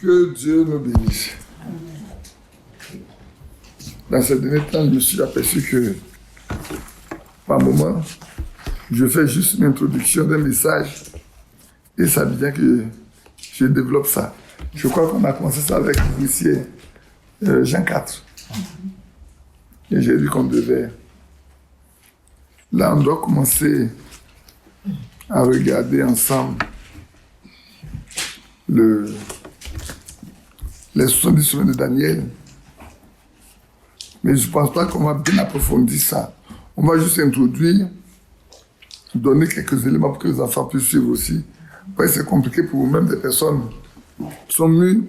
Que Dieu nous bénisse. Dans ces derniers temps, je me suis aperçu que, par moment, je fais juste une introduction d'un message et ça devient que je développe ça. Je crois qu'on a commencé ça avec l'huissier Jean 4. Et j'ai dit qu'on devait... Là, on doit commencer à regarder ensemble les 70 semaines de Daniel. Mais je ne pense pas qu'on va bien approfondir ça. On va juste introduire, donner quelques éléments pour que les enfants puissent suivre aussi. Parce que c'est compliqué pour vous-même, des personnes qui sont mûres.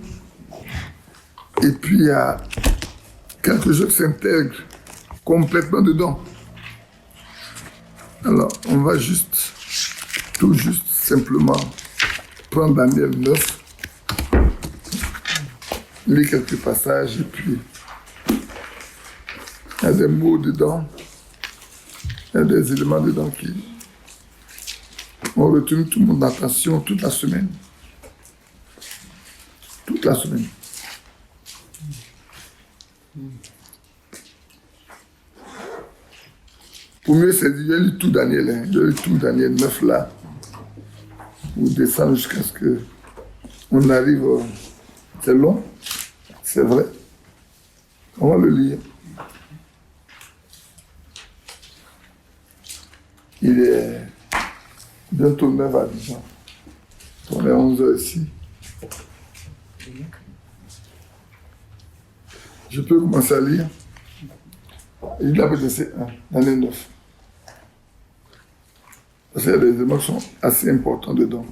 Et puis, il y a quelque chose qui s'intègre complètement dedans. Alors, on va tout juste simplement prendre Daniel 9, lire quelques passages et puis il y a des mots dedans, il y a des éléments dedans qui ont retenu toute mon attention toute la semaine. Toute la semaine. Pour mieux c'est dit, j'ai lu tout Daniel, hein. J'ai lu tout Daniel 9 là. On descend jusqu'à ce qu'on arrive. C'est long, c'est vrai. On va le lire. Il est bientôt 9 à 10 ans. On est 11 heures ici. Je peux commencer à lire. Il a peut-être 1, l'année 9. Parce qu'il y a des éléments qui sont assez importants dedans.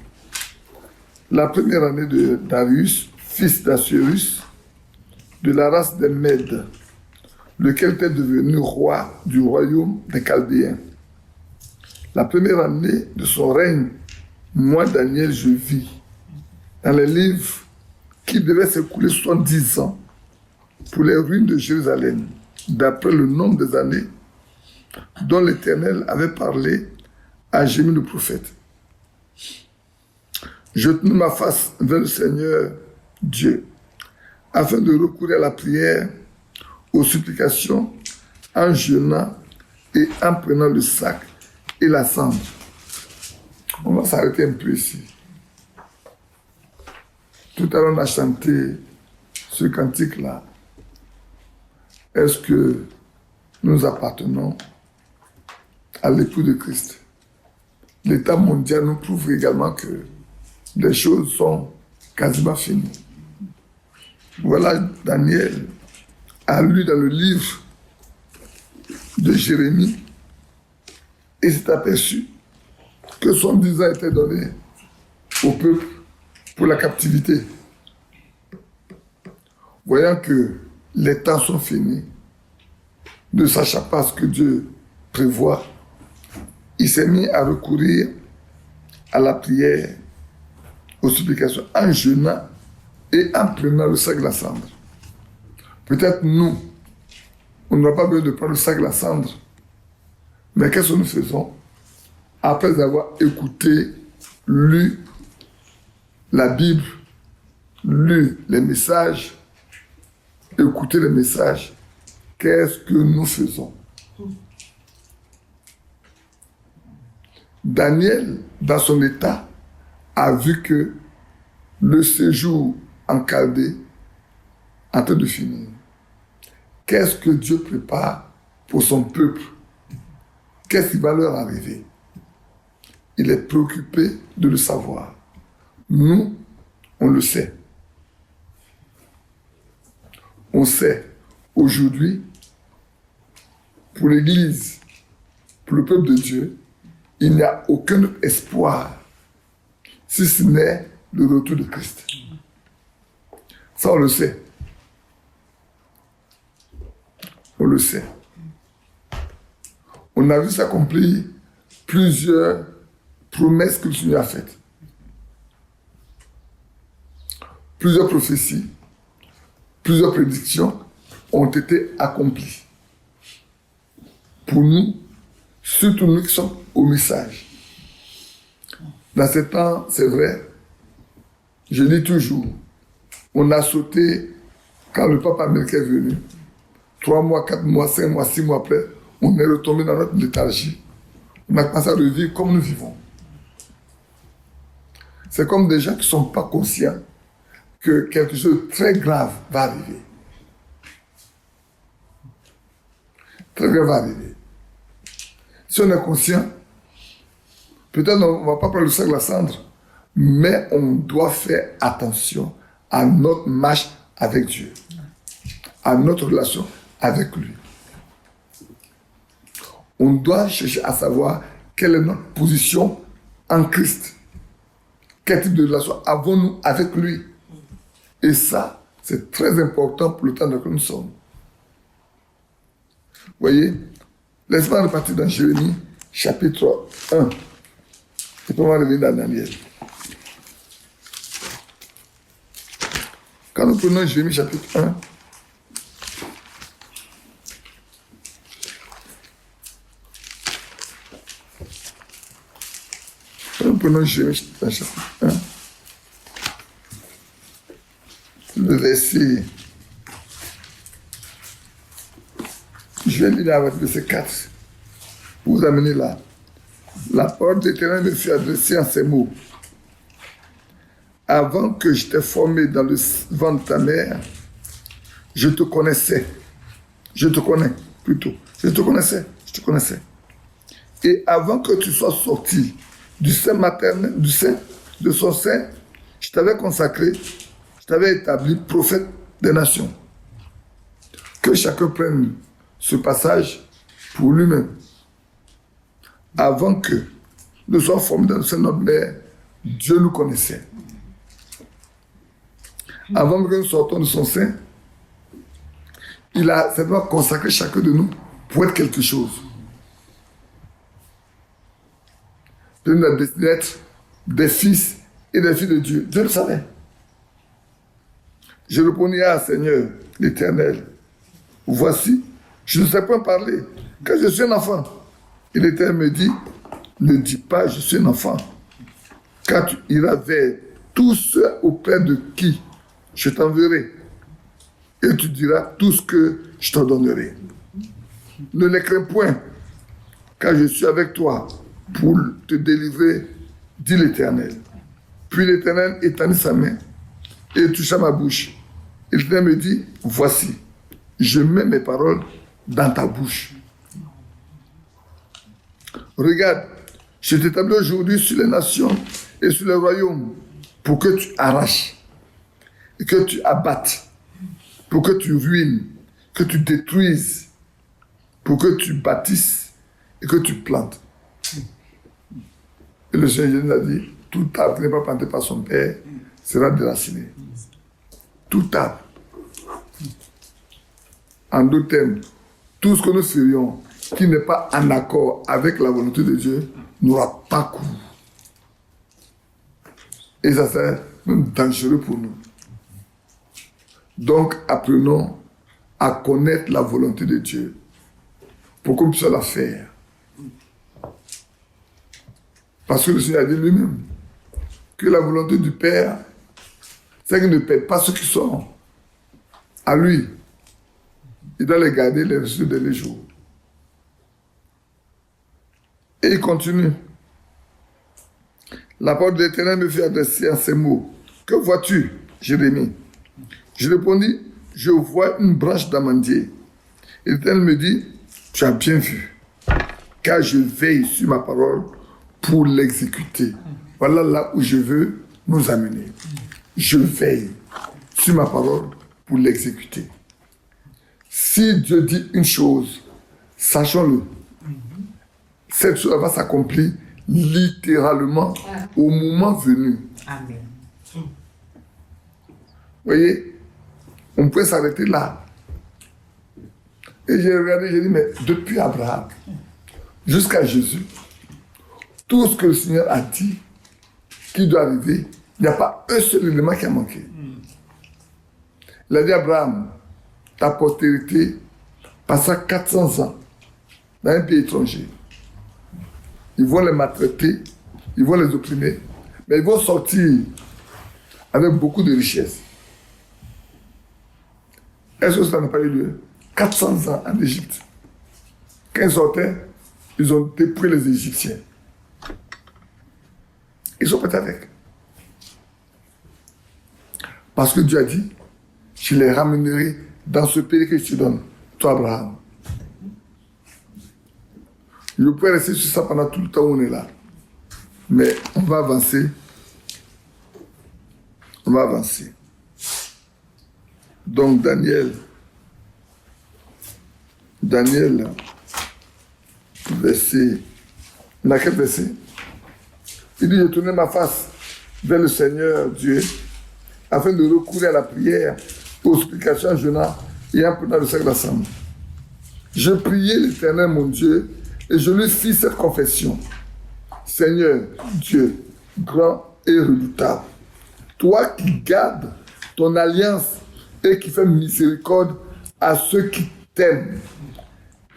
La première année de Darius, fils d'Assuérus, de la race des Mèdes, lequel était devenu roi du royaume des Chaldéens. La première année de son règne, moi, Daniel, je vis dans les livres qu'il devait s'écouler 70 ans pour les ruines de Jérusalem, d'après le nombre des années dont l'Éternel avait parlé à Jérémie le prophète. Je tenais ma face vers le Seigneur Dieu, afin de recourir à la prière, aux supplications, en jeûnant et en prenant le sac et la cendre. On va s'arrêter un peu ici. Tout à l'heure, on a chanté ce cantique-là. Est-ce que nous appartenons à l'époux de Christ? L'État mondial nous prouve également que les choses sont quasiment finies. Voilà, Daniel a lu dans le livre de Jérémie et s'est aperçu que 70 ans étaient donnés au peuple pour la captivité. Voyant que les temps sont finis, ne sachant pas ce que Dieu prévoit, il s'est mis à recourir à la prière, aux supplications, en jeûnant et en prenant le sac de la cendre. Peut-être nous, on n'aura pas besoin de prendre le sac de la cendre, mais qu'est-ce que nous faisons après avoir écouté, lu la Bible, lu les messages, écouté les messages, qu'est-ce que nous faisons? Daniel, dans son état, a vu que le séjour en Chaldée est en train de finir. Qu'est-ce que Dieu prépare pour son peuple? Qu'est-ce qui va leur arriver? Il est préoccupé de le savoir. Nous, on le sait. On sait aujourd'hui, pour l'Église, pour le peuple de Dieu, il n'y a aucun espoir si ce n'est le retour de Christ. Ça, on le sait. On le sait. On a vu s'accomplir plusieurs promesses que le Seigneur a faites. Plusieurs prophéties, plusieurs prédictions ont été accomplies. Pour nous, surtout nous qui sommes au message. Dans ces temps, c'est vrai, je dis toujours, On a sauté quand le pape américain est venu. 3 mois, 4 mois, 5 mois, 6 mois après, on est retombé dans notre léthargie. On a commencé à revivre comme nous vivons. C'est comme des gens qui ne sont pas conscients que quelque chose de très grave va arriver. Très grave va arriver. Si on est conscient, peut-être on ne va pas prendre le sac de la cendre, mais on doit faire attention à notre marche avec Dieu, à notre relation avec lui. On doit chercher à savoir quelle est notre position en Christ. Quel type de relation avons-nous avec lui? Et ça, c'est très important pour le temps dans lequel nous sommes. Vous voyez, laissez-moi repartir dans Jérémie, chapitre 1. Et pour moi revenir dans Daniel. Quand nous prenons Jérémie, chapitre 1, nous prenons Jérémie, chapitre 1, le verset, je vais lire avec le verset 4, pour vous amener là. La parole de l'Éternel me fut adressée en ces mots. Avant que je t'ai formé dans le ventre de ta mère, je te connaissais. Je te connais, plutôt. Je te connaissais. Et avant que tu sois sorti du sein maternel, du sein, de son sein, je t'avais consacré, je t'avais établi prophète des nations. Que chacun prenne ce passage pour lui-même. Avant que nous soyons formés dans le sein de notre mère, Dieu nous connaissait. Avant que nous sortions de son sein, il a simplement consacré chacun de nous pour être quelque chose. Dieu nous a destiné d'être des fils et des filles de Dieu. Dieu le savait. Je répondis à Seigneur, l'Éternel, voici, je ne sais point parler, car je suis un enfant. Et l'Éternel me dit, ne dis pas, je suis un enfant, car tu iras vers tous ceux auprès de qui je t'enverrai, et tu diras tout ce que je t'en donnerai. Ne les crains point, car je suis avec toi pour te délivrer, dit l'Éternel. Puis l'Éternel étendit sa main et toucha ma bouche. Et l'Éternel me dit, voici, je mets mes paroles dans ta bouche. Regarde, je t'établis aujourd'hui sur les nations et sur les royaumes pour que tu arraches et que tu abattes, pour que tu ruines, que tu détruises, pour que tu bâtisses et que tu plantes. Et le Seigneur Jésus a dit, tout arbre qui n'est pas planté par son Père sera déraciné. Tout arbre. En d'autres termes, tout ce que nous ferions qui n'est pas en accord avec la volonté de Dieu n'aura pas cours. Et ça serait même dangereux pour nous. Donc, apprenons à connaître la volonté de Dieu pour qu'on puisse la faire. Parce que le Seigneur a dit lui-même que la volonté du Père, c'est qu'il ne perd pas ceux qui sont à lui. Il doit les garder les restes des jours. Et il continue. La parole de l'Éternel me fait adresser en ces mots. Que vois-tu, Jérémie? Je répondis, je vois une branche d'amandier. Et l'Éternel me dit, tu as bien vu, car je veille sur ma parole pour l'exécuter. Voilà là où je veux nous amener. Je veille sur ma parole pour l'exécuter. Si Dieu dit une chose, sachons-le. Cette chose va s'accomplir littéralement au moment venu. Amen. Vous voyez, on peut s'arrêter là. Et j'ai regardé, j'ai dit, mais depuis Abraham jusqu'à Jésus, tout ce que le Seigneur a dit qui doit arriver, il n'y a pas un seul élément qui a manqué. Il a dit à Abraham, ta postérité passera 400 ans dans un pays étranger. Ils vont les maltraiter, ils vont les opprimer, mais ils vont sortir avec beaucoup de richesses. Est-ce que ça n'a pas eu lieu? 400 ans en Égypte. Quand ils sortaient, ils ont dépouillé les Égyptiens. Ils sont partis avec. Parce que Dieu a dit, je les ramènerai dans ce pays que je te donne, toi Abraham. Je pourrais rester sur ça pendant tout le temps où on est là. Mais on va avancer. On va avancer. Donc Daniel, verset, dans quel verset? Il dit, je tournais ma face vers le Seigneur Dieu, afin de recourir à la prière, aux explications en jeûnant et en prenant le sac d'assemblée. Je priai l'Éternel mon Dieu, et je lui fis cette confession. Seigneur Dieu, grand et redoutable, toi qui gardes ton alliance et qui fais miséricorde à ceux qui t'aiment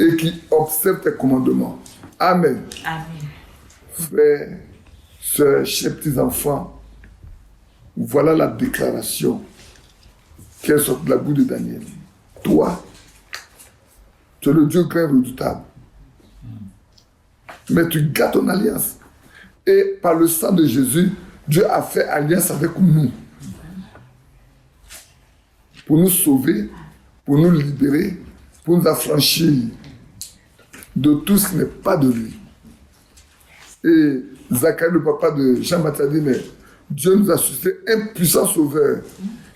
et qui observent tes commandements. Amen. Amen. Frères, sœurs, chers petits-enfants, voilà la déclaration qui est sortie de la bouche de Daniel. Toi, tu es le Dieu grand et redoutable. Mais tu gardes ton alliance. Et par le sang de Jésus, Dieu a fait alliance avec nous. Pour nous sauver, pour nous libérer, pour nous affranchir de tout ce qui n'est pas de lui. Et Zacharie, le papa de Jean-Baptiste, a dit, mais Dieu nous a suscité un puissant sauveur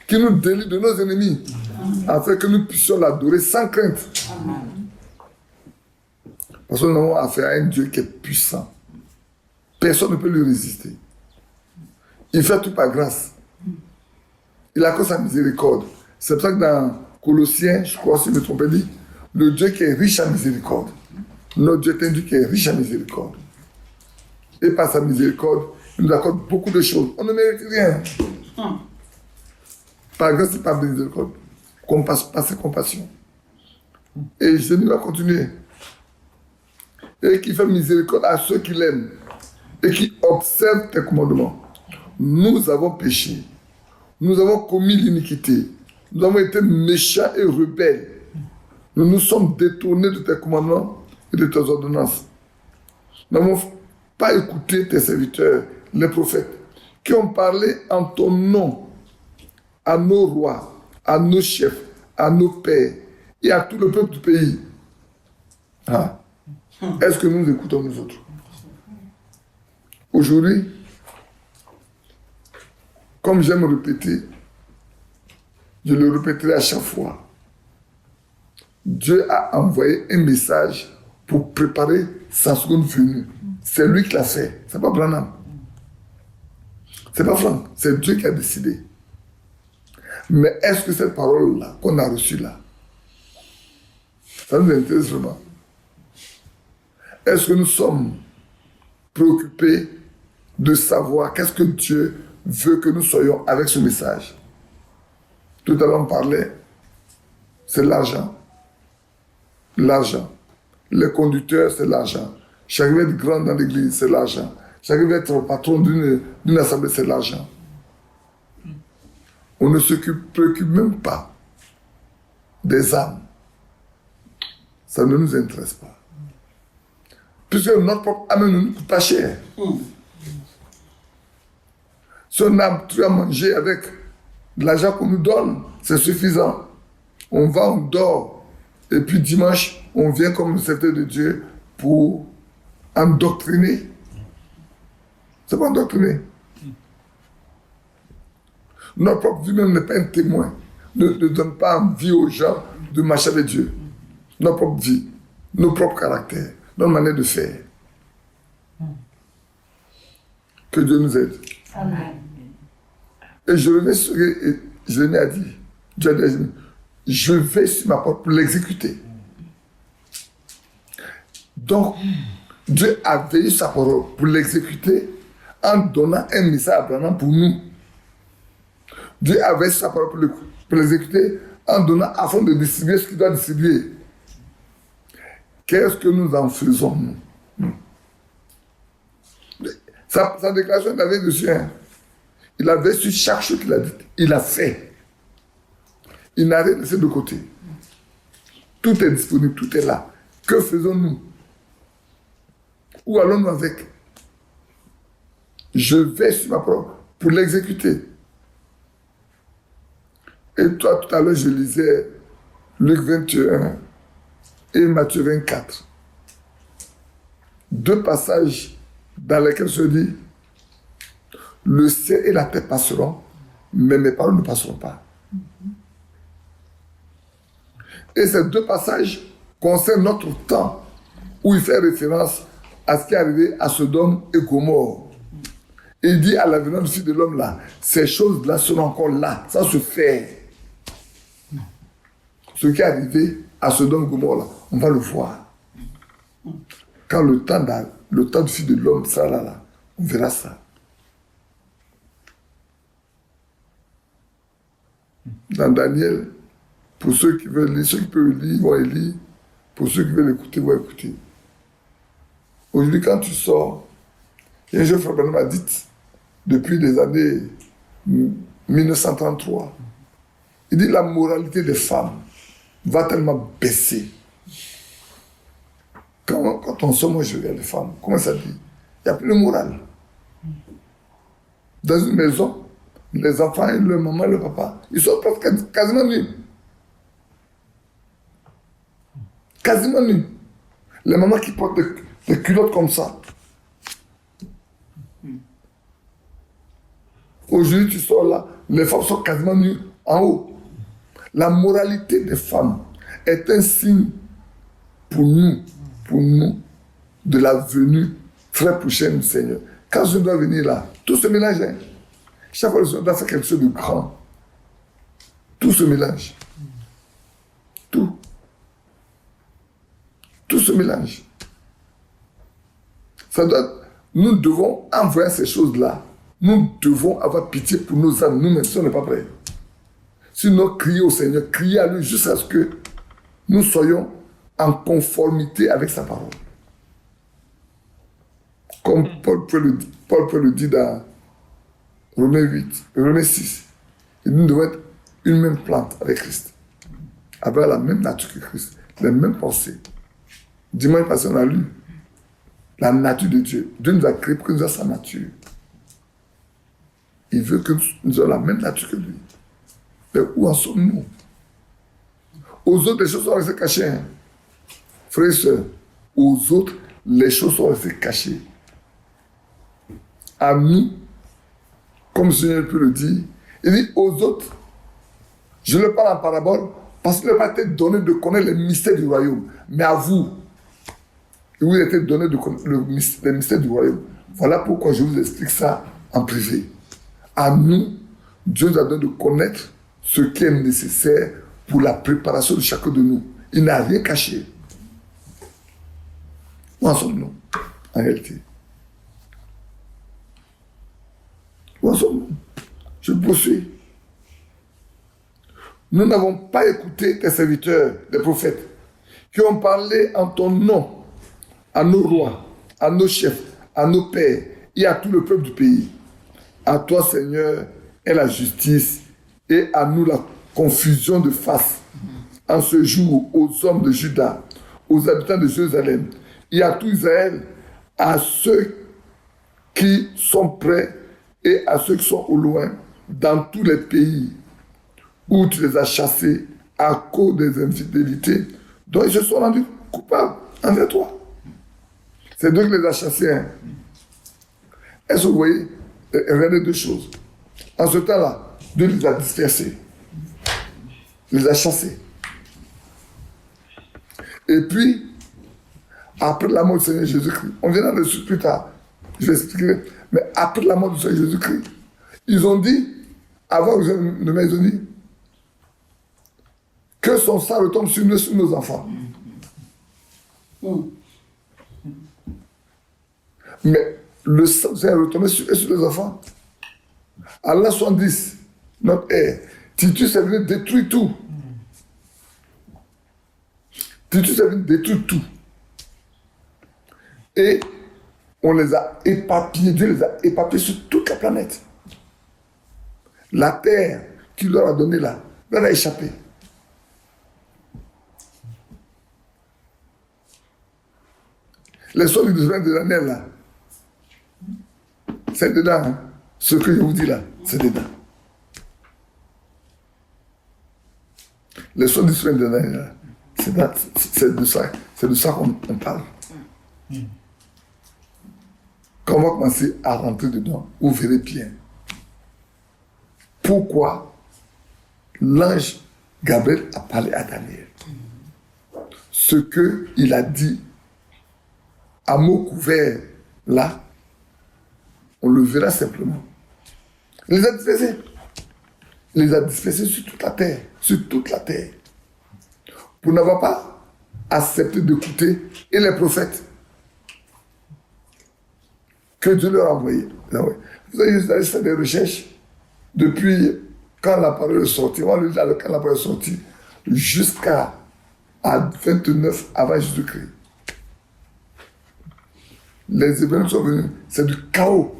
qui nous délivre de nos ennemis, afin que nous puissions l'adorer sans crainte. Parce que nous avons affaire à un Dieu qui est puissant. Personne ne peut lui résister. Il fait tout par grâce. Il accorde sa miséricorde. C'est pour ça que dans Colossiens, je crois, si je me trompe, dit, le Dieu qui est riche en miséricorde. Notre Dieu est un Dieu qui est riche en miséricorde. Et par sa miséricorde, il nous accorde beaucoup de choses. On ne mérite rien. Par grâce et par miséricorde. Par ses compassions. Et Jésus va continuer. Et qui fait miséricorde à ceux qui l'aiment et qui observent tes commandements. Nous avons péché. Nous avons commis l'iniquité. Nous avons été méchants et rebelles. Nous nous sommes détournés de tes commandements et de tes ordonnances. Nous n'avons pas écouté tes serviteurs, les prophètes, qui ont parlé en ton nom à nos rois, à nos chefs, à nos pères et à tout le peuple du pays. Ah. Est-ce que nous écoutons nous autres? Aujourd'hui, comme j'aime répéter, je le répéterai à chaque fois. Dieu a envoyé un message pour préparer sa seconde venue. C'est lui qui l'a fait. C'est pas Branham. C'est pas Franck. C'est Dieu qui a décidé. Mais est-ce que cette parole-là, qu'on a reçue là, ça nous intéresse vraiment? Est-ce que nous sommes préoccupés de savoir qu'est-ce que Dieu veut que nous soyons avec ce message? Tout à l'heure on parlait, c'est l'argent. L'argent. Les conducteurs, c'est l'argent. J'arrive à être grand dans l'église, c'est l'argent. J'arrive à être patron d'une assemblée, c'est l'argent. On ne se préoccupe même pas des âmes. Ça ne nous intéresse pas. Puisque notre propre âme ne nous coûte pas cher. Si on a tout à manger avec l'argent qu'on nous donne, c'est suffisant. On va, on dort. Et puis dimanche, on vient comme le serviteur de Dieu pour endoctriner. C'est pas endoctriner. Notre propre vie même n'est pas un témoin. Ne donne pas envie aux gens de marcher avec Dieu. Notre propre vie, nos propres caractères, notre manière de faire. Que Dieu nous aide. Amen. Et je reviens sur, Jérémie a dit, Dieu a dit, je vais sur ma porte pour l'exécuter. Donc, Dieu a veillé sa parole pour l'exécuter en donnant un message à Abraham pour nous. Dieu a veillé sa parole pour l'exécuter en donnant afin de distribuer ce qu'il doit distribuer. Qu'est-ce que nous en faisons, nous? Sa déclaration, il avait dessus. Il avait su chaque chose qu'il a dit. Il a fait. Il n'a rien laissé de côté. Tout est disponible, tout est là. Que faisons-nous? Où allons-nous avec? Je vais sur ma parole pour l'exécuter. Et toi, tout à l'heure, je lisais Luc 21 et Matthieu 24. Deux passages dans lesquels se dit le ciel et la terre passeront, mais mes paroles ne passeront pas. Et ces deux passages concernent notre temps, où il fait référence à ce qui est arrivé à Sodome et Gomorrhe. Et il dit à l'avènement du Fils de l'homme là, ces choses-là seront encore là, ça se fait. Ce qui est arrivé à Sodome et Gomorrhe là, on va le voir. Quand le temps du Fils de l'homme sera là, on verra ça. Dans Daniel, pour ceux qui veulent lire, ceux qui peuvent lire, vont lire. Pour ceux qui veulent écouter, vont écouter. Aujourd'hui, quand tu sors, il y a un jeune frère qui m'a dit, depuis les années 1933, il dit la moralité des femmes va tellement baisser. Quand on sort, moi je regarde les femmes, comment ça dit? Il n'y a plus de morale. Dans une maison, les enfants, le maman, le papa, ils sont presque quasiment nus. Quasiment nus. Les mamans qui portent des culottes comme ça. Aujourd'hui, tu sors là, les femmes sont quasiment nues en haut. La moralité des femmes est un signe pour nous, de la venue très prochaine du Seigneur. Quand je dois venir là, tout se mélange. Hein. Chaque fois que je dois faire quelque chose de grand, tout se mélange. Tout. Tout se mélange. Nous devons envoyer ces choses-là. Nous devons avoir pitié pour nos âmes. Nous-mêmes, si on n'est pas prêts. Sinon, crier au Seigneur, crier à lui jusqu'à ce que nous soyons en conformité avec sa parole. Comme Paul peut le dire dans Romains 6. Nous devons être une même plante avec Christ. Avoir la même nature que Christ. Les mêmes pensées. Dimanche passé, on a lu la nature de Dieu. Dieu nous a créé pour que nous ayons sa nature. Il veut que nous ayons la même nature que lui. Mais où en sommes-nous? Aux autres, les choses sont restées cachées. Hein. Frères et sœurs, aux autres, les choses sont restées cachées. À nous, comme le Seigneur peut le dire, il dit aux autres, je le parle en parabole, parce qu'il n'a pas été donné de connaître les mystères du royaume. Mais à vous, il vous a été donné de connaître les mystères du royaume. Voilà pourquoi je vous explique ça en privé. À nous, Dieu nous a donné de connaître ce qui est nécessaire pour la préparation de chacun de nous. Il n'a rien caché. Où en sommes-nous, en réalité? Où en sommes-nous? Je poursuis. Nous n'avons pas écouté tes serviteurs, les prophètes, qui ont parlé en ton nom à nos rois, à nos chefs, à nos pères et à tout le peuple du pays. À toi, Seigneur, est la justice et à nous la confusion de face. En ce jour, aux hommes de Juda, aux habitants de Jérusalem et à tout Israël, à ceux qui sont près et à ceux qui sont au loin, dans tous les pays où tu les as chassés à cause des infidélités dont ils se sont rendus coupables envers toi. C'est Dieu qui les a chassés. Hein. Est-ce que vous voyez? Regardez deux choses. En ce temps-là, Dieu les a dispersés. Les a chassés. Et puis, après la mort du Seigneur Jésus-Christ, on viendra dessus plus tard, je vais expliquer, mais après la mort du Seigneur Jésus-Christ, ils ont dit, avant que ils ont dit, que son sang retombe sur nos enfants. Mais le sang est retombé sur les enfants. À l'an 70, notre ère, Titus est venu détruire tout. Titus est venu détruire tout. Et on les a éparpillés, Dieu les a éparpillés sur toute la planète. La terre qu'il leur a donnée là, leur a échappé. Les sons du semaine de l'année, là, c'est dedans. Hein. Ce que je vous dis là, c'est dedans. Les sons du semaine de l'année, là, c'est de ça qu'on parle. Quand on va commencer à rentrer dedans, vous verrez bien pourquoi l'ange Gabriel a parlé à Daniel. Ce qu'il a dit à mots couverts là, on le verra simplement. Il les a dispersés. Il les a dispersés sur toute la terre. Sur toute la terre. Pour n'avoir pas accepté d'écouter et les prophètes que Dieu leur a envoyés. Vous avez fait des recherches depuis quand la parole est sortie, quand la parole est sortie, jusqu'à 29 avant Jésus-Christ. Les événements sont venus, c'est du chaos.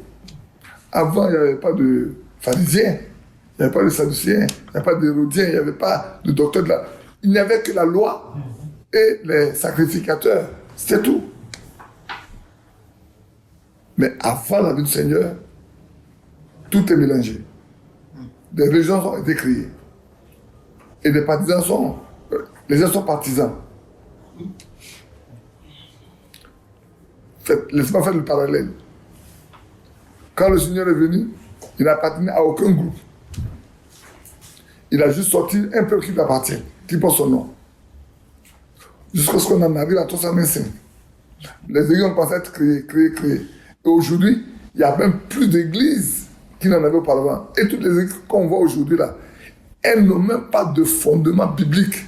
Avant, il n'y avait pas de pharisiens, il n'y avait pas de sadducéens, il n'y avait pas d'hérodiens, il n'y avait pas de docteurs de la... Il n'y avait que la loi et les sacrificateurs. C'était tout. Mais avant la vie du Seigneur, tout est mélangé. Des religions ont été créées. Et des partisans sont... Les gens sont partisans. Laissez-moi faire le parallèle. Quand le Seigneur est venu, il n'appartenait à aucun groupe. Il a juste sorti un peuple qui lui appartient, qui porte son nom. Jusqu'à ce qu'on en arrive à 325. Les églises ont commencé à être créées. Et aujourd'hui, il n'y a même plus d'églises qu'il n'en avait auparavant. Et toutes les églises qu'on voit aujourd'hui là, elles n'ont même pas de fondement biblique.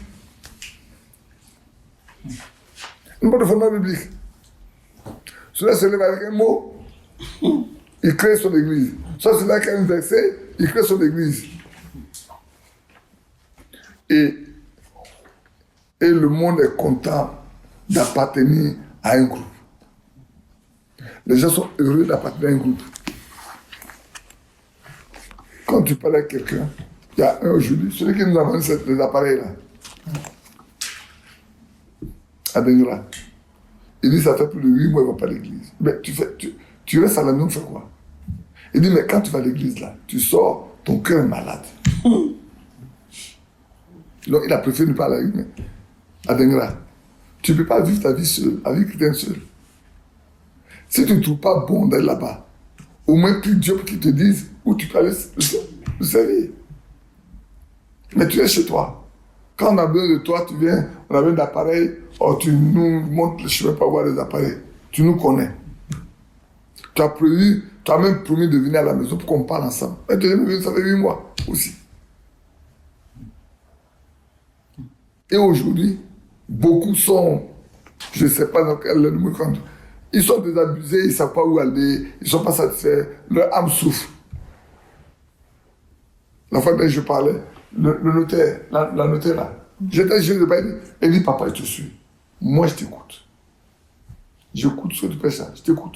Elles n'ont pas de fondement biblique. Celui-là se lève avec un mot, il crée son église. Soit celui-là qui a un verset, il crée son église. Et le monde est content d'appartenir à un groupe. Les gens sont heureux d'appartenir à un groupe. Quand tu parles à quelqu'un, il y a un aujourd'hui, celui qui nous a vendu les appareils là, à Dengra, il dit ça fait plus de 8 mois qu'il ne va pas à l'église. Mais tu restes à la maison, tu fais quoi? Il dit, mais quand tu vas à l'église là, tu sors, ton cœur est malade. Donc il a préféré ne pas aller à l'église. À Dengra, tu ne peux pas vivre ta vie seule, la vie chrétienne seule. Si tu ne trouves pas bon d'aller là-bas, au moins plus Dieu qui te dise où tu peux aller le servir. Mais tu es chez toi. Quand on a besoin de toi, tu viens, on a besoin d'appareils, tu nous montres le chemin pour avoir des appareils. Tu nous connais. Tu as même promis de venir à la maison pour qu'on parle ensemble. Mais tu es venu, ça fait 8 mois aussi. Et aujourd'hui, beaucoup sont, je ne sais pas dans quel monde, ils sont désabusés, ils ne savent pas où aller, ils ne sont pas satisfaits, leur âme souffre. La fois que je parlais, le notaire, la notaire là, j'étais jeune de bail, elle dit, papa, je te suis. Moi, je t'écoute. J'écoute ce que tu fais ça, je t'écoute.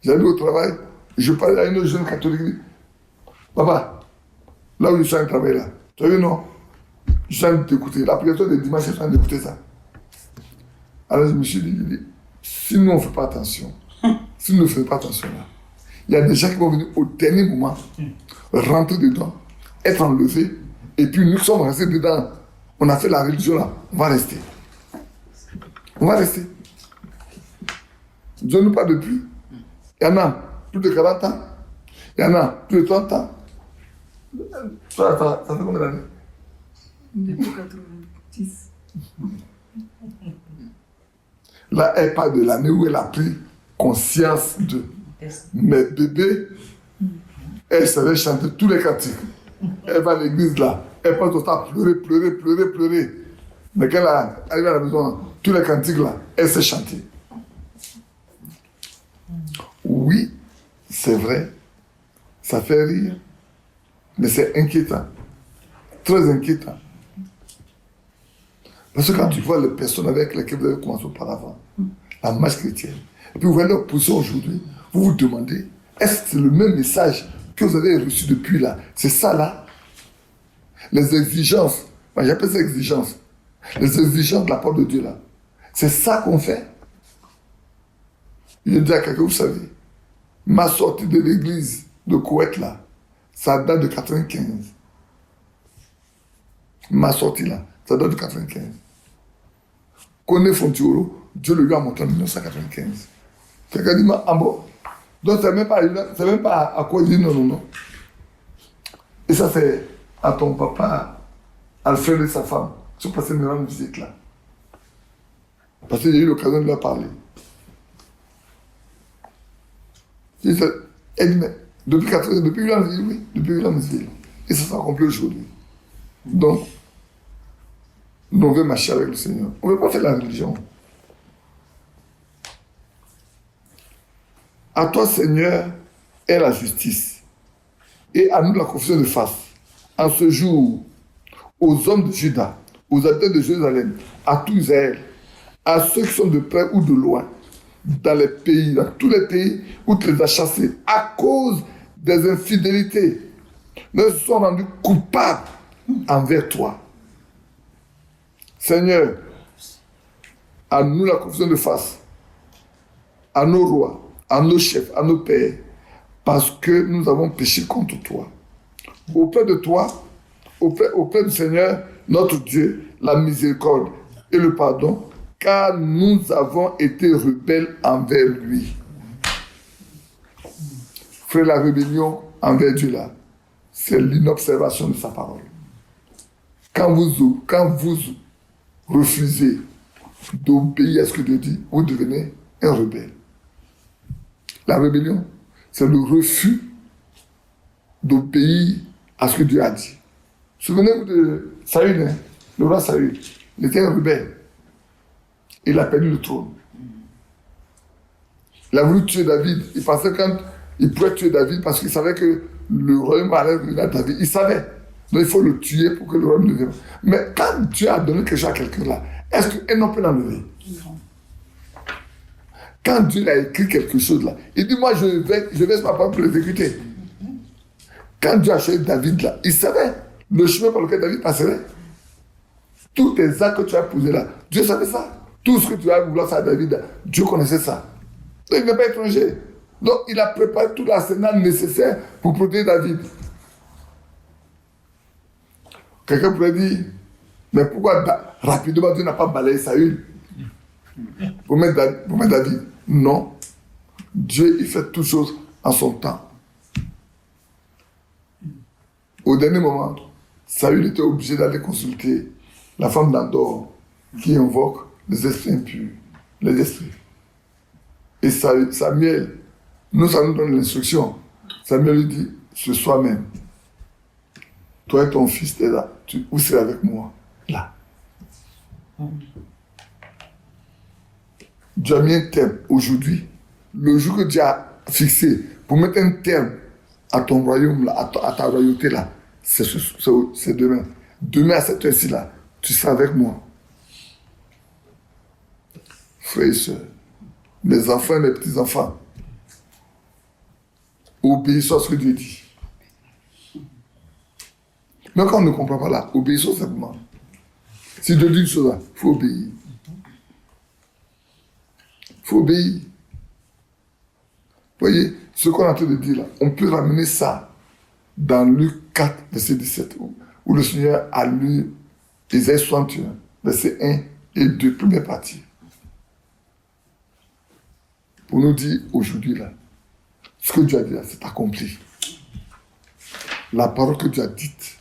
J'allais au travail, je parlais à une autre jeune catholique, dit, papa, là où je suis en travail là, tu as vu non? Je suis en train de t'écouter. La prière de dimanche, je suis en train d'écouter ça. Alors je me suis dit, si nous on ne fait pas attention, si nous ne faisons pas attention là, il y a des gens qui vont venir au dernier moment, rentrer dedans, être enlevés, et puis nous sommes restés dedans. On a fait la religion là, on va rester. On va rester. Dieu nous parle depuis. Il y en a plus de 40 ans, il y en a plus de 30 ans. Ça fait combien d'années? Depuis 90. Là, elle parle de l'année où elle a pris conscience de. Mais bébé, elle savait chanter tous les cantiques. Elle va à l'église là, elle passe au temps à pleurer. Mais quand elle arrive à la maison, tous les cantiques là, elle sait chanter. Oui, c'est vrai, ça fait rire, mais c'est inquiétant, très inquiétant. Parce que quand tu vois les personnes avec lesquelles vous avez commencé auparavant, la marche chrétienne, et puis vous voyez leur position aujourd'hui, vous vous demandez, est-ce que c'est le même message que vous avez reçu depuis là? C'est ça là? Les exigences, moi j'appelle ça exigences, les exigences de la part de Dieu là, c'est ça qu'on fait? Je dis à quelqu'un, vous savez, ma sortie de l'église de Koweït, là, ça date de 95. Ma sortie, là, ça date de 95. Koné Fontioro, Dieu le lui a montré en 1995. Quelqu'un dit, ah bon, donc c'est même pas à quoi il dit non. Et ça, c'est à ton papa, Alfred et sa femme, qui sont passés me rendre visite là. Parce que j'ai eu l'occasion de leur parler. Elle dit, mais depuis 80, depuis Williamsville, oui, depuis Williamsville. Et ça s'est accompli aujourd'hui. Donc, nous on veut marcher avec le Seigneur. On ne veut pas faire la religion. À toi, Seigneur, est la justice. Et à nous la confession de face. En ce jour, aux hommes de Juda, aux habitants de Jérusalem, à tout Israël, à ceux qui sont de près ou de loin, dans les pays, dans tous les pays où tu les as chassés, à cause des infidélités, nous se sont rendus coupables envers toi. Seigneur, à nous la confession de face, à nos rois, à nos chefs, à nos pères, parce que nous avons péché contre toi. Auprès de toi, auprès du Seigneur, notre Dieu, la miséricorde et le pardon, car nous avons été rebelles envers lui. Frère, la rébellion envers Dieu là, c'est l'inobservation de sa parole. Quand vous refusez d'obéir à ce que Dieu dit, vous devenez un rebelle. La rébellion, c'est le refus d'obéir à ce que Dieu a dit. Souvenez-vous de Saül, hein? Le roi Saül, il était un rebelle. Il a perdu le trône. Il a voulu tuer David. Il pensait qu'il pouvait tuer David parce qu'il savait que le royaume allait revenir à David. Il savait. Donc il faut le tuer pour que le royaume ne vienne. Mais quand Dieu a donné quelque chose à quelqu'un là, est-ce qu'un homme peut l'enlever? Quand Dieu a écrit quelque chose là, il dit, moi je vais ma parole pour l'exécuter. Quand Dieu a choisi David là, il savait le chemin par lequel David passerait. Tous tes actes que tu as posés là, Dieu savait ça. Tout ce que tu as voulu faire à David là, Dieu connaissait ça. Donc il n'est pas étranger. Donc il a préparé tout l'arsenal nécessaire pour protéger David. Quelqu'un pourrait dire, mais pourquoi rapidement Dieu n'a pas balayé Saül pour mettre David? Non. Dieu, il fait toutes choses en son temps. Au dernier moment, Saül était obligé d'aller consulter la femme d'Andor qui invoque les esprits impurs, les esprits. Et Samuel, nous allons donner l'instruction. Samuel lui dit, ce soir même, toi et ton fils, t'es là, vous serez avec moi, là. Dieu a mis un terme aujourd'hui. Le jour que Dieu a fixé pour mettre un terme à ton royaume, là, à ta royauté, là, c'est demain. Demain à cette heure-ci, là, tu seras avec moi. Frères et sœurs, mes enfants et mes petits-enfants, obéissons à ce que Dieu dit. Mais quand on ne comprend pas là, obéissons simplement. Si Dieu dit une chose, il faut obéir. Il faut obéir. Vous voyez, ce qu'on est en train de dire là, on peut ramener ça dans Luc 4, verset 17, où le Seigneur a lu Isaïe 61, verset 1 et 2, première partie. Pour nous dire aujourd'hui là, ce que Dieu a dit là, c'est accompli. La parole que Dieu a dite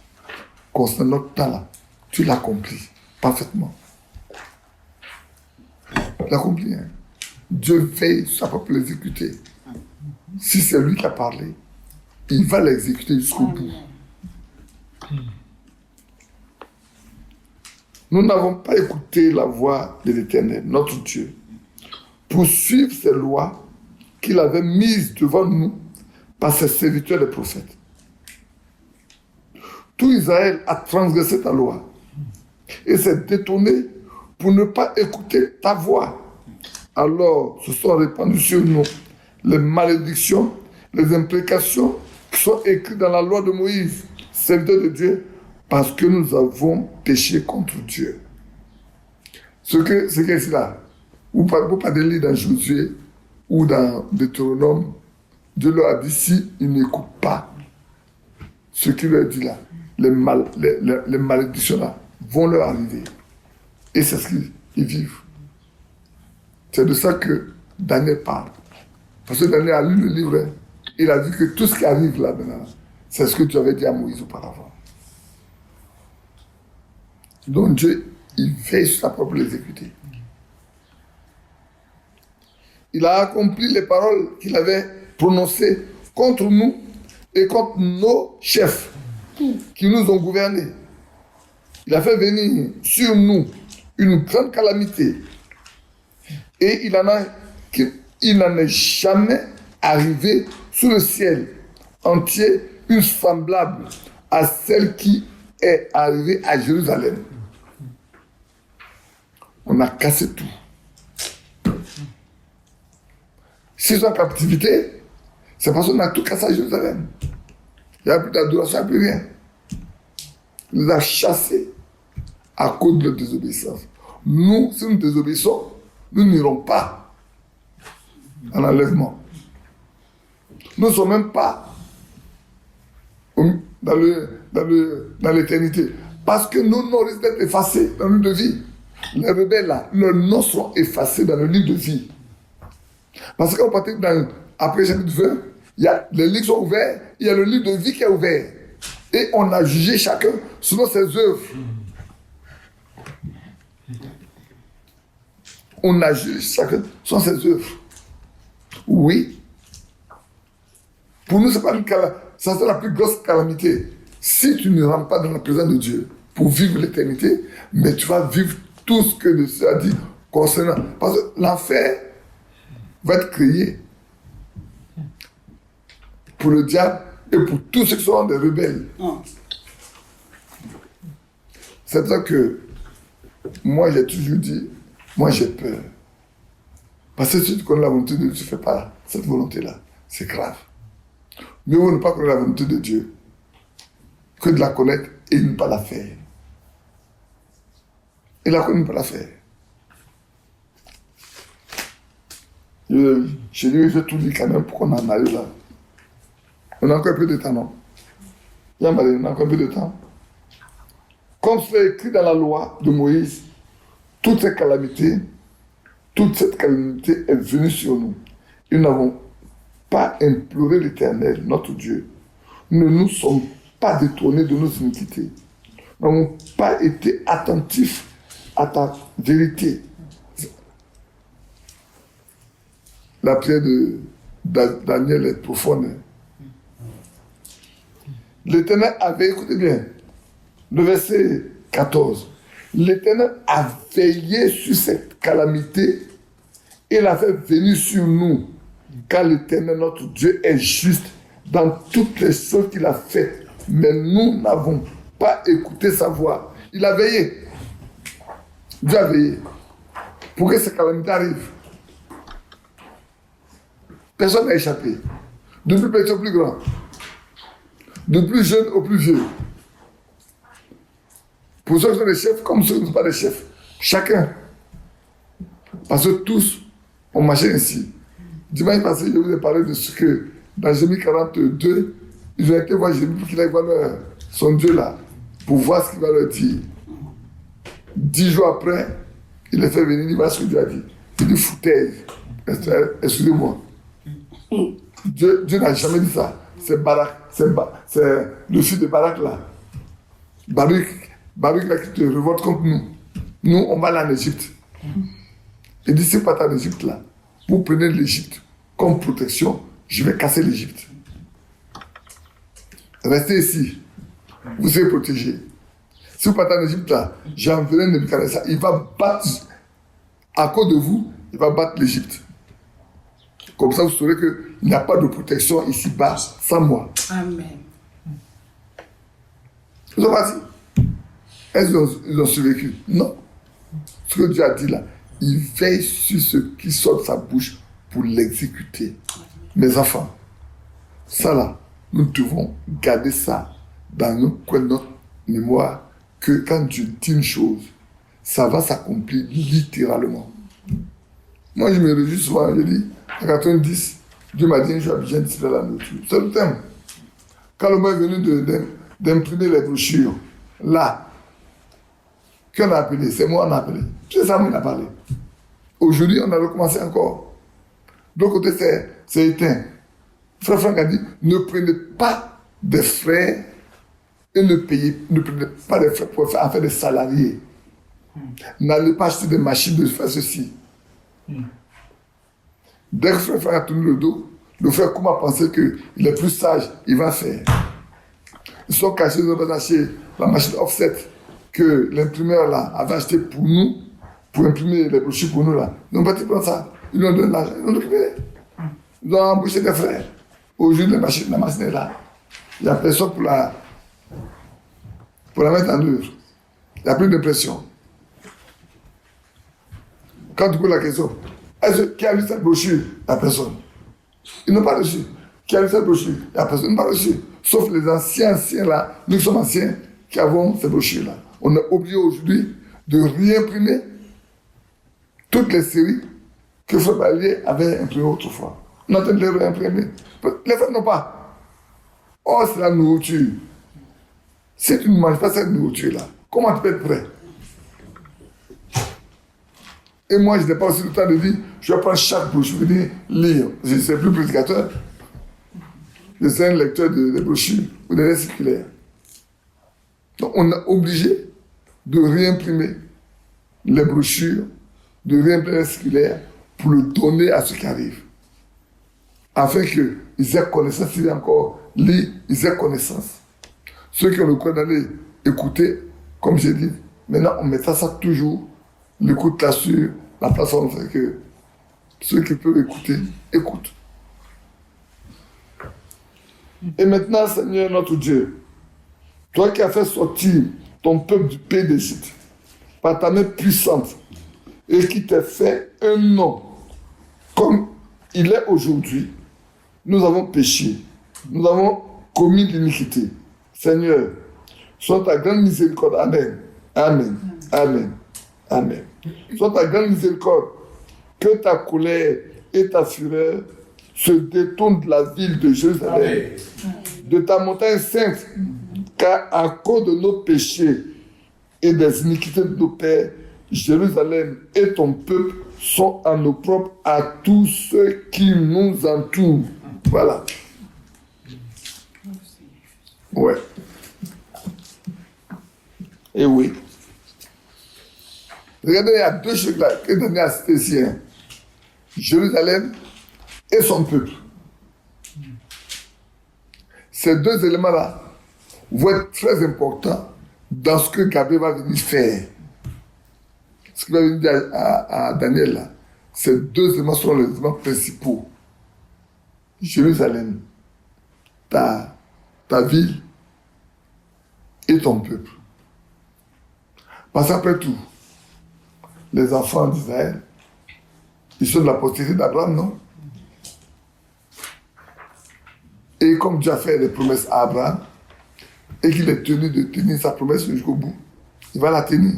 concernant notre temps là, tu l'as accompli parfaitement. Tu l'as accompli, hein? Dieu veille sur sa propre l'exécuter. Si c'est lui qui a parlé, il va l'exécuter jusqu'au bout. Nous n'avons pas écouté la voix de l'Éternel, notre Dieu, pour suivre ces lois qu'il avait mises devant nous par ses serviteurs les prophètes. Tout Israël a transgressé ta loi et s'est détourné pour ne pas écouter ta voix. Alors se sont répandues sur nous les malédictions, les imprécations qui sont écrites dans la loi de Moïse, serviteur de Dieu, parce que nous avons péché contre Dieu. Ce que c'est là, vous pouvez lire dans Josué ou dans Deutéronome, Dieu leur a dit, si ils n'écoutent pas ce qu'il leur dit là, les malédictions là vont leur arriver. Et c'est ce qu'ils vivent. C'est de ça que Daniel parle. Parce que Daniel a lu le livre, hein, il a dit que tout ce qui arrive là maintenant, c'est ce que tu avais dit à Moïse auparavant. Donc Dieu, il veille sur sa propre l'exécuter. Il a accompli les paroles qu'il avait prononcées contre nous et contre nos chefs qui nous ont gouvernés. Il a fait venir sur nous une grande calamité. Et il n'en est jamais arrivé sous le ciel entier une semblable à celle qui est arrivée à Jérusalem. On a cassé tout. S'ils sont en captivité, c'est parce qu'on a tout cassé à Jérusalem. Il n'y a plus d'adoration, il n'y a plus rien. Il nous a chassés à cause de leur désobéissance. Nous, si nous désobéissons, nous n'irons pas en enlèvement. Nous ne sommes même pas dans l'éternité. Parce que nos noms risquent d'être effacés dans le livre de vie. Les rebelles là, leurs noms seront effacés dans le livre de vie. Parce qu'en pratique, après le chapitre 20, les livres sont ouverts, il y a le livre de vie qui est ouvert. Et on a jugé chacun selon ses œuvres. On a jugé chacun selon ses œuvres. Oui. Pour nous, c'est pas une calamité. Ça, c'est la plus grosse calamité. Si tu ne rentres pas dans la présence de Dieu pour vivre l'éternité, mais tu vas vivre tout ce que le Seigneur a dit concernant. Parce que l'enfer va être créé pour le diable et pour tous ceux qui sont des rebelles. C'est pour ça que moi, j'ai toujours dit, moi, j'ai peur. Parce que si tu connais la volonté de Dieu, tu ne fais pas cette volonté-là. C'est grave. Mieux vaut ne pas connaître la volonté de Dieu que de la connaître et ne pas la faire. Et la connaître, ne pas la faire. Chez lui, je tout dit quand même pour qu'on en arrive là. On a encore un peu de temps, non? On a encore un peu de temps. Comme c'est écrit dans la loi de Moïse, toute cette calamité est venue sur nous. Et nous n'avons pas imploré l'Éternel, notre Dieu. Nous ne nous sommes pas détournés de nos iniquités. Nous n'avons pas été attentifs à ta vérité. La prière de Daniel est profonde. L'Éternel avait, écoutez bien, le verset 14. L'Éternel a veillé sur cette calamité et l'a fait venir sur nous, car l'Éternel, notre Dieu, est juste dans toutes les choses qu'il a faites. Mais nous n'avons pas écouté sa voix. Il a veillé. Dieu a veillé pour que cette calamité arrive. Personne n'a échappé. Du plus petit au plus grand. Du plus jeune au plus vieux. Pour ceux qui sont des chefs, comme ceux qui ne sont pas des chefs. Chacun. Parce que tous ont marché ainsi. Dimanche passé, je vous ai parlé de ce que dans Jérémie 42, ils ont été voir Jérémie pour qu'il aille voir son Dieu là, pour voir ce qu'il va leur dire. 10 jours après, il les fait venir, il voit ce que Dieu a dit. Il dit foutaise. Excusez-moi. Dieu n'a jamais dit ça. C'est Barak, c'est le fils de Barak là. Barak là qui te révolte contre nous. Nous, on va aller en Égypte. Il dit, si vous partez en Égypte là, vous prenez l'Égypte comme protection, je vais casser l'Égypte. Restez ici. Vous serez protégés. Si vous partez en Égypte là, j'enverrai Nebuchadnezzar. Il va battre, à cause de vous, il va battre l'Égypte. Comme ça, vous saurez qu'il n'y a pas de protection ici-bas sans moi. Amen. Ils ont pas dit. Est-ce qu'ils ont survécu? Non. Ce que Dieu a dit là, il veille sur ce qui sort de sa bouche pour l'exécuter. Mes enfants, ça là, nous devons garder ça dans notre mémoire, que quand Dieu dit une chose, ça va s'accomplir littéralement. Moi, je me réjouis souvent, je dis, en 90, Dieu m'a dit un jour à Abidjan de la nourriture. C'est le thème. Quand le moment est venu d'imprimer les brochures, là, qui on a appelé? C'est moi on a appelé. C'est ça qu'on a parlé. Aujourd'hui, on a recommencé encore. De l'autre côté, c'est éteint. Frère Franck a dit, ne prenez pas des frais et ne prenez pas des frais pour faire affaire des salariés. N'allez pas acheter des machines de faire ceci. Dès que le frère Franck a tourné le dos, le frère Koum a pensé qu'il est plus sage, il va faire. Ils sont cachés, ils ont acheté la machine offset que l'imprimeur là avait acheté pour nous, pour imprimer les brochures pour nous là. Ils n'ont pas dit pour ça. Ils nous ont donné l'argent, ils ont récupéré. Ils ont embauché des frères. Aujourd'hui, la machine est là. Il n'y a personne pour la mettre en œuvre. Il n'y a plus de pression. Quand tu poses la question, qui a lu cette brochure? Il n'y a personne. Ils n'ont pas reçu. Qui a lu cette brochure? Il n'y a personne. Ils n'ont pas reçu. Sauf les anciens là, nous sommes anciens, qui avons ces brochures-là. On a oublié aujourd'hui de réimprimer toutes les séries que Frère Ballier avait imprimées autrefois. On est en train de les réimprimer. Les frères n'ont pas. Oh, c'est la nourriture. Si tu ne manges pas cette nourriture-là, comment tu peux être prêt? Et moi, je n'ai pas aussi le temps de dire, je vais prendre chaque brochure, je vais dire, lire. Je ne suis plus prédicateur. Je suis un lecteur de brochures ou de lettres circulaires. Donc, on est obligé de réimprimer les brochures, de réimprimer les circulaires pour le donner à ceux qui arrivent. Afin qu'ils aient connaissance, s'il y a encore lire, ils aient connaissance. Ceux qui ont le courage d'aller écouter, comme j'ai dit, maintenant on mettra ça toujours, l'écoute là sur la plateforme, fait que ceux qui peuvent écouter, écoutent. Et maintenant, Seigneur notre Dieu, toi qui as fait sortir ton peuple du pays d'Égypte par ta main puissante et qui t'a fait un nom comme il est aujourd'hui, nous avons péché, nous avons commis l'iniquité. Seigneur, sois ta grande miséricorde. Amen. Amen. Amen. Amen. Sois ta grande miséricorde, que ta colère et ta fureur se détournent de la ville de Jérusalem, de ta montagne sainte, car à cause de nos péchés et des iniquités de nos pères, Jérusalem et ton peuple sont en opprobre à tous ceux qui nous entourent. Voilà. Ouais. Et oui. Regardez, il y a deux choses là que donné à citer ici. Jérusalem et son peuple. Ces deux éléments-là vont être très importants dans ce que Gabriel va venir faire. Ce qu'il va venir dire à Daniel là. Ces deux éléments sont les éléments principaux. Jérusalem, ta ville et ton peuple. Parce qu'après tout, les enfants d'Israël, ils sont de la postérité d'Abraham, non? Et comme Dieu a fait des promesses à Abraham, et qu'il est tenu de tenir sa promesse jusqu'au bout, il va la tenir.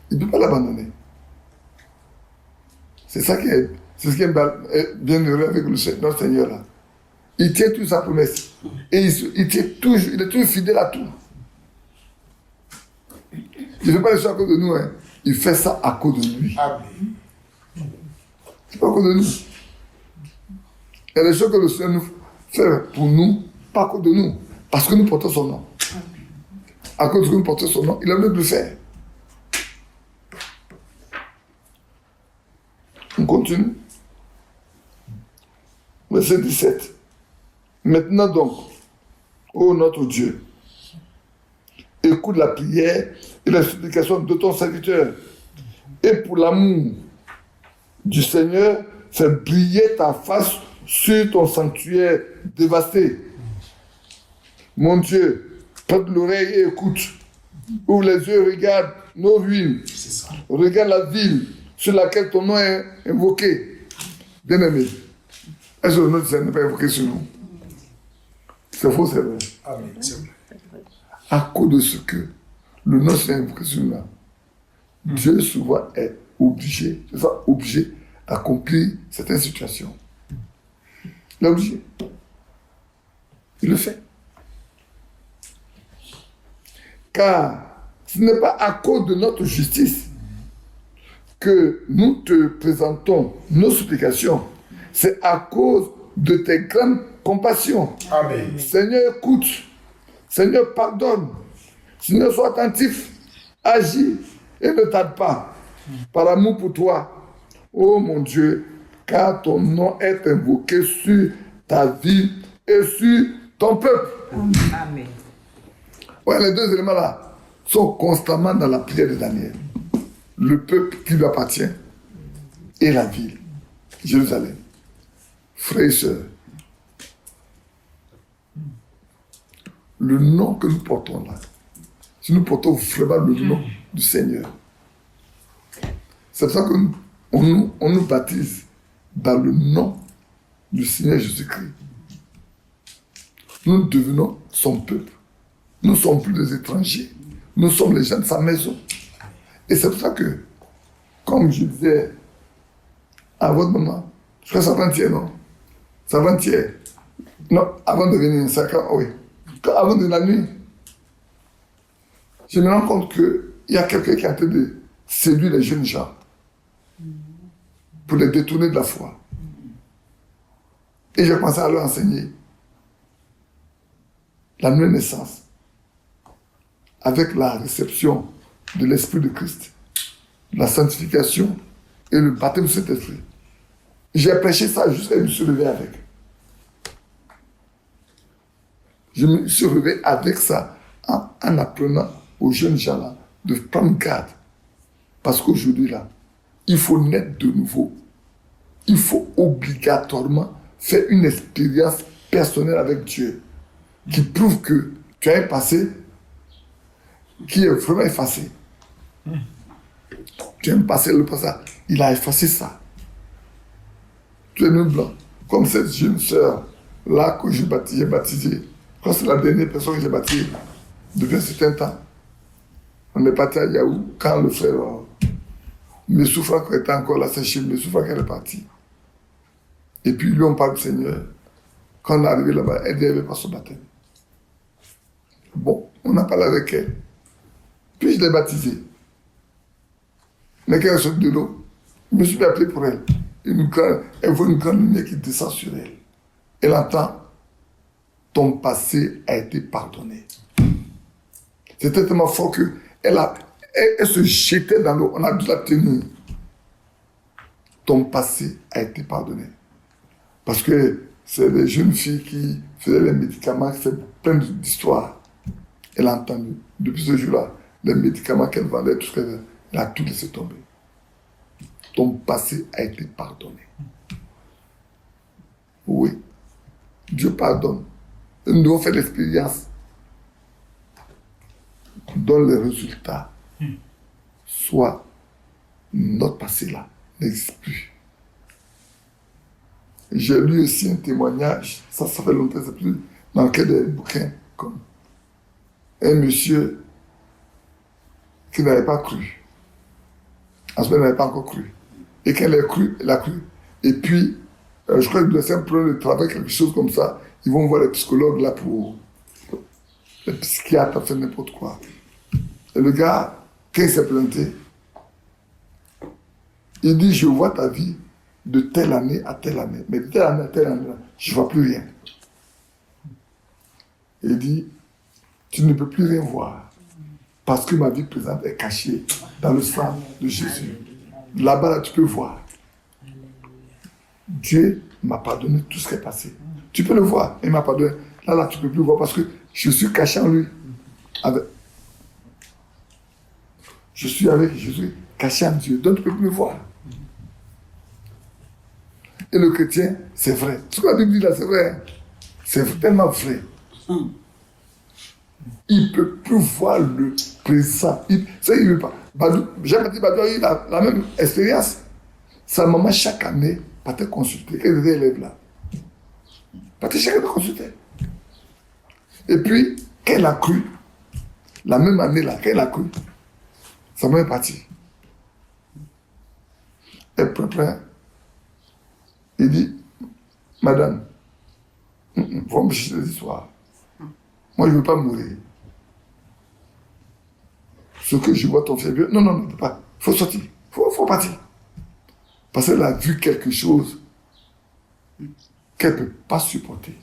Il ne peut pas l'abandonner. C'est ça qui est, c'est ce qui est bien heureux avec notre Seigneur là. Il tient toute sa promesse. Et il est toujours fidèle à tout. Il ne fait pas les choses à cause de nous, hein. Il fait ça à cause de lui. C'est pas à cause de nous. Il y a des choses que le Seigneur nous fait pour nous, pas à cause de nous. Parce que nous portons son nom. À cause que nous portons son nom, il a voulu le faire. On continue. Verset 17. Maintenant donc, ô notre Dieu, écoute la prière et la supplication de ton serviteur. Et pour l'amour du Seigneur, fais briller ta face sur ton sanctuaire dévasté. Mon Dieu, prête l'oreille et écoute. Ouvre les yeux, regarde nos ruines. Regarde la ville sur laquelle ton nom est invoqué. Bien-aimé, est-ce que le nom du Seigneur n'est pas invoqué sur nous? C'est faux, c'est vrai. Amen. À cause de ce que le nom du Seigneur est invoqué sur nous, Dieu souvent est obligé d'accomplir certaines situations. Il est obligé. Il le fait. Car ce n'est pas à cause de notre justice que nous te présentons nos supplications. C'est à cause de tes grandes compassions. Amen. Seigneur, écoute. Seigneur, pardonne. Seigneur, sois attentif. Agis et ne tarde pas. Par amour pour toi, ô mon Dieu, car ton nom est invoqué sur ta vie et sur ton peuple. Amen. Ouais, les deux éléments-là sont constamment dans la prière de Daniel. Le peuple qui lui appartient et la ville, Jérusalem. Frères et sœurs, le nom que nous portons là, si nous portons vraiment le nom du Seigneur, c'est pour ça qu'on nous baptise dans le nom du Seigneur Jésus-Christ. Nous devenons son peuple. Nous ne sommes plus des étrangers. Nous sommes les gens de sa maison. Et c'est pour ça que, comme je disais à votre maman, je crois que c'est avant-hier, non? C'est avant-hier. Non, avant de venir, c'est quand, oui. Avant de la nuit, je me rends compte qu'il y a quelqu'un qui est en train de séduire les jeunes gens pour les détourner de la foi. Et j'ai commencé à leur enseigner la nouvelle naissance avec la réception de l'Esprit de Christ, la sanctification et le baptême de cet esprit. J'ai prêché ça jusqu'à me suis levé avec. Je me suis levé avec ça en apprenant aux jeunes gens là de prendre garde. Parce qu'aujourd'hui là, il faut naître de nouveau. Il faut obligatoirement faire une expérience personnelle avec Dieu qui prouve que tu as un passé qui est vraiment effacé. Tu as un passé, le passé, il a effacé ça. Tu es nu blanc. Comme cette jeune sœur là que j'ai baptisée. Je crois que c'est la dernière personne que j'ai baptisée depuis un certain temps. On est parti à Yahoo quand le frère me souffra qu'il était encore là, c'est chez me souffra qu'elle est partie. Et puis lui on parle du Seigneur. Quand on est arrivé là-bas, elle n'avait pas son baptême. Bon, on a parlé avec elle. Puis je l'ai baptisée. Mais quand elle sort de l'eau, je me suis appelé pour elle. Elle voit une grande lumière qui descend sur elle. Elle entend, ton passé a été pardonné. C'était tellement fort qu'elle se jetait dans l'eau. On a dû la tenir. Ton passé a été pardonné. Parce que c'est des jeunes filles qui faisaient les médicaments, c'est plein d'histoires. Elle a entendu, depuis ce jour-là, les médicaments qu'elle vendait, tout ce qu'elle a tout laissé tomber. Ton passé a été pardonné. Oui, Dieu pardonne. Et nous devons faire l'expérience dont les résultats soit notre passé là n'existe plus. J'ai lu aussi un témoignage, ça fait longtemps, c'est plus dans quel bouquin, comme un monsieur qui n'avait pas cru. En ce moment, il n'avait pas encore cru. Et quand il a cru, il a cru. Et puis, je crois qu'il doit faire un problème de travail, quelque chose comme ça. Ils vont voir les psychologues là pour... Les psychiatres, faire n'importe quoi. Et le gars, quand il s'est présenté, il dit, je vois ta vie de telle année à telle année. Mais de telle année à telle année, je ne vois plus rien. Et il dit, tu ne peux plus rien voir. Parce que ma vie présente est cachée dans le sang de Jésus. Là-bas, là, tu peux voir. Dieu m'a pardonné tout ce qui est passé. Tu peux le voir, il m'a pardonné. Là, tu ne peux plus voir parce que je suis caché en lui. Je suis avec Jésus, caché en Dieu. Donc, tu ne peux plus le voir. Et le chrétien, c'est vrai. Ce que la Bible dit là, c'est vrai. C'est tellement vrai. Il ne peut plus voir le présent. Il ne veut pas. Jean-Baptiste Badou a eu la même expérience. Sa maman, chaque année, partait consulter. Elle était élève là. Partait chaque année consulter. Et puis, quand elle a cru, la même année là, quand elle a cru, sa maman est partie. Elle prépare Il dit, madame, faut me chercher des histoires. Moi, je ne veux pas mourir. Ce que je vois ton frère, non, non, ne peut pas. Il faut sortir. Il faut partir. Parce qu'elle a vu quelque chose qu'elle ne peut pas supporter.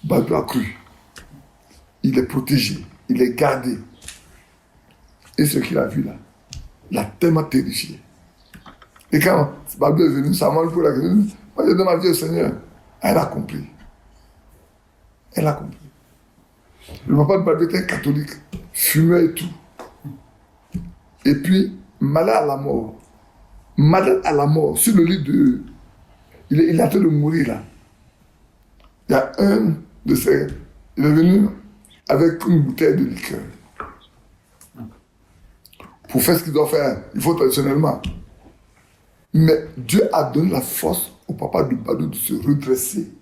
Badou a cru. Il est protégé. Il est gardé. Et ce qu'il a vu là, l'a tellement terrifié. Et quand Badou est venu, ça m'a pour la gueule. Moi, j'ai donné ma vie au Seigneur. Elle a compris. Elle a compris. Le papa de Badou était catholique, fumeur et tout. Et puis, malade à la mort. Malade à la mort, sur le lit de... Il est en train de mourir là. Il y a un de ses... Il est venu avec une bouteille de liqueur. Pour faire ce qu'il doit faire, il faut traditionnellement. Mais Dieu a donné la force au papa de Badou de se redresser.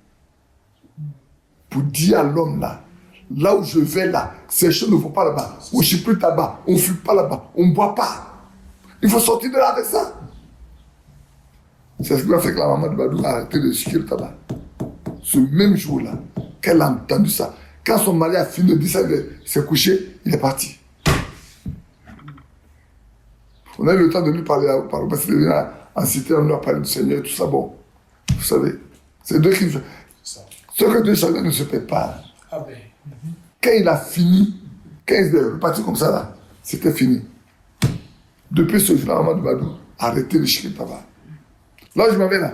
Pour dire à l'homme là, là où je vais là, ces choses ne vont pas là-bas. On ne chie plus tabac, on ne fume pas là-bas, on ne boit pas. Il faut sortir de là avec ça. C'est ce qui a fait que la maman de Badou a arrêté de chier le tabac. Ce même jour-là, qu'elle a entendu ça, quand son mari a fini de dire ça, il s'est couché, il est parti. On a eu le temps de lui parler parce qu'il est venu en cité, on lui a parlé du Seigneur, tout ça. Bon, vous savez, c'est Dieu qui fait. Ce que Dieu savait ne se perd pas. Ah ben. Quand il a fini, quand il est reparti comme ça, là, c'était fini. Depuis ce jour-là, la maman de Badou a arrêté de chier le tabac. Là, je m'en vais là.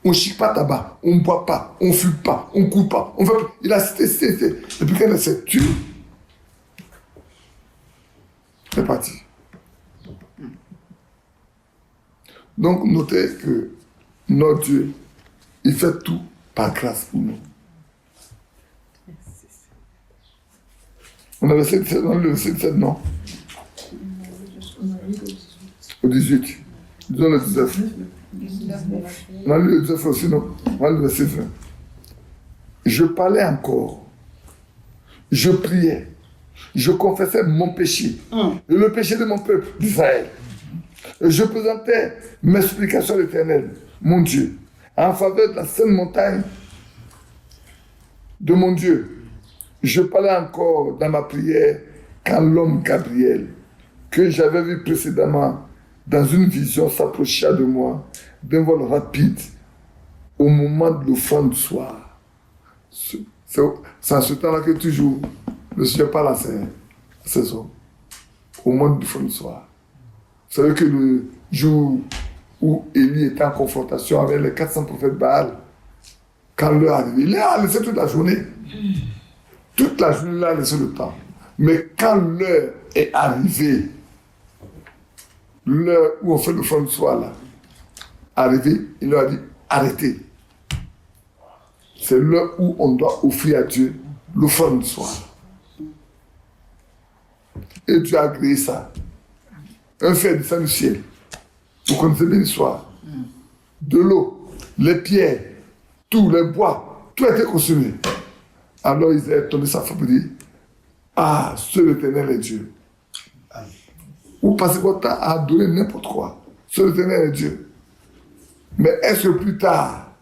On ne chie pas tabac, on ne boit pas, on ne fume pas, on ne coupe pas. On fait... Il a cité. Et puis quand il s'est tué, c'est parti. Donc, notez que notre Dieu, il fait tout par grâce pour nous. On a verset 17, on a le verset 17, non? Au 18. Disons le 19. On a lu le 19 aussi, non? On a lu le verset 20. Je parlais encore. Je priais. Je confessais mon péché. Et le péché de mon peuple, d'Israël. Je présentais mes explications à l'Éternel, mon Dieu, en faveur de la sainte montagne de mon Dieu. Je parlais encore dans ma prière quand l'homme Gabriel, que j'avais vu précédemment dans une vision, s'approcha de moi d'un vol rapide au moment de l'offrande du soir. C'est en ce temps-là que toujours le Seigneur parle à ces hommes, au moment de l'offrande du soir. Vous savez que le jour où Élie était en confrontation avec les 400 prophètes Baal, quand l'heure arrivait, il a laissé toute la journée. Toute la journée, il a laissé le temps. Mais quand l'heure est arrivée, l'heure où on fait le front de soir, là, arrivé, il leur a dit, arrêtez. C'est l'heure où on doit offrir à Dieu l'offrande du soir. Et Dieu a agréé ça. Un fer descend du ciel. Vous connaissez bien l'histoire. De l'eau, les pierres, tout, les bois, tout a été consumé. Alors ils ont tombé sa femme pour dire, ah, seul l'Éternel est Dieu. Vous passez votre temps à adorer n'importe quoi. Seul l'Éternel est Dieu. Mais est-ce que plus tard,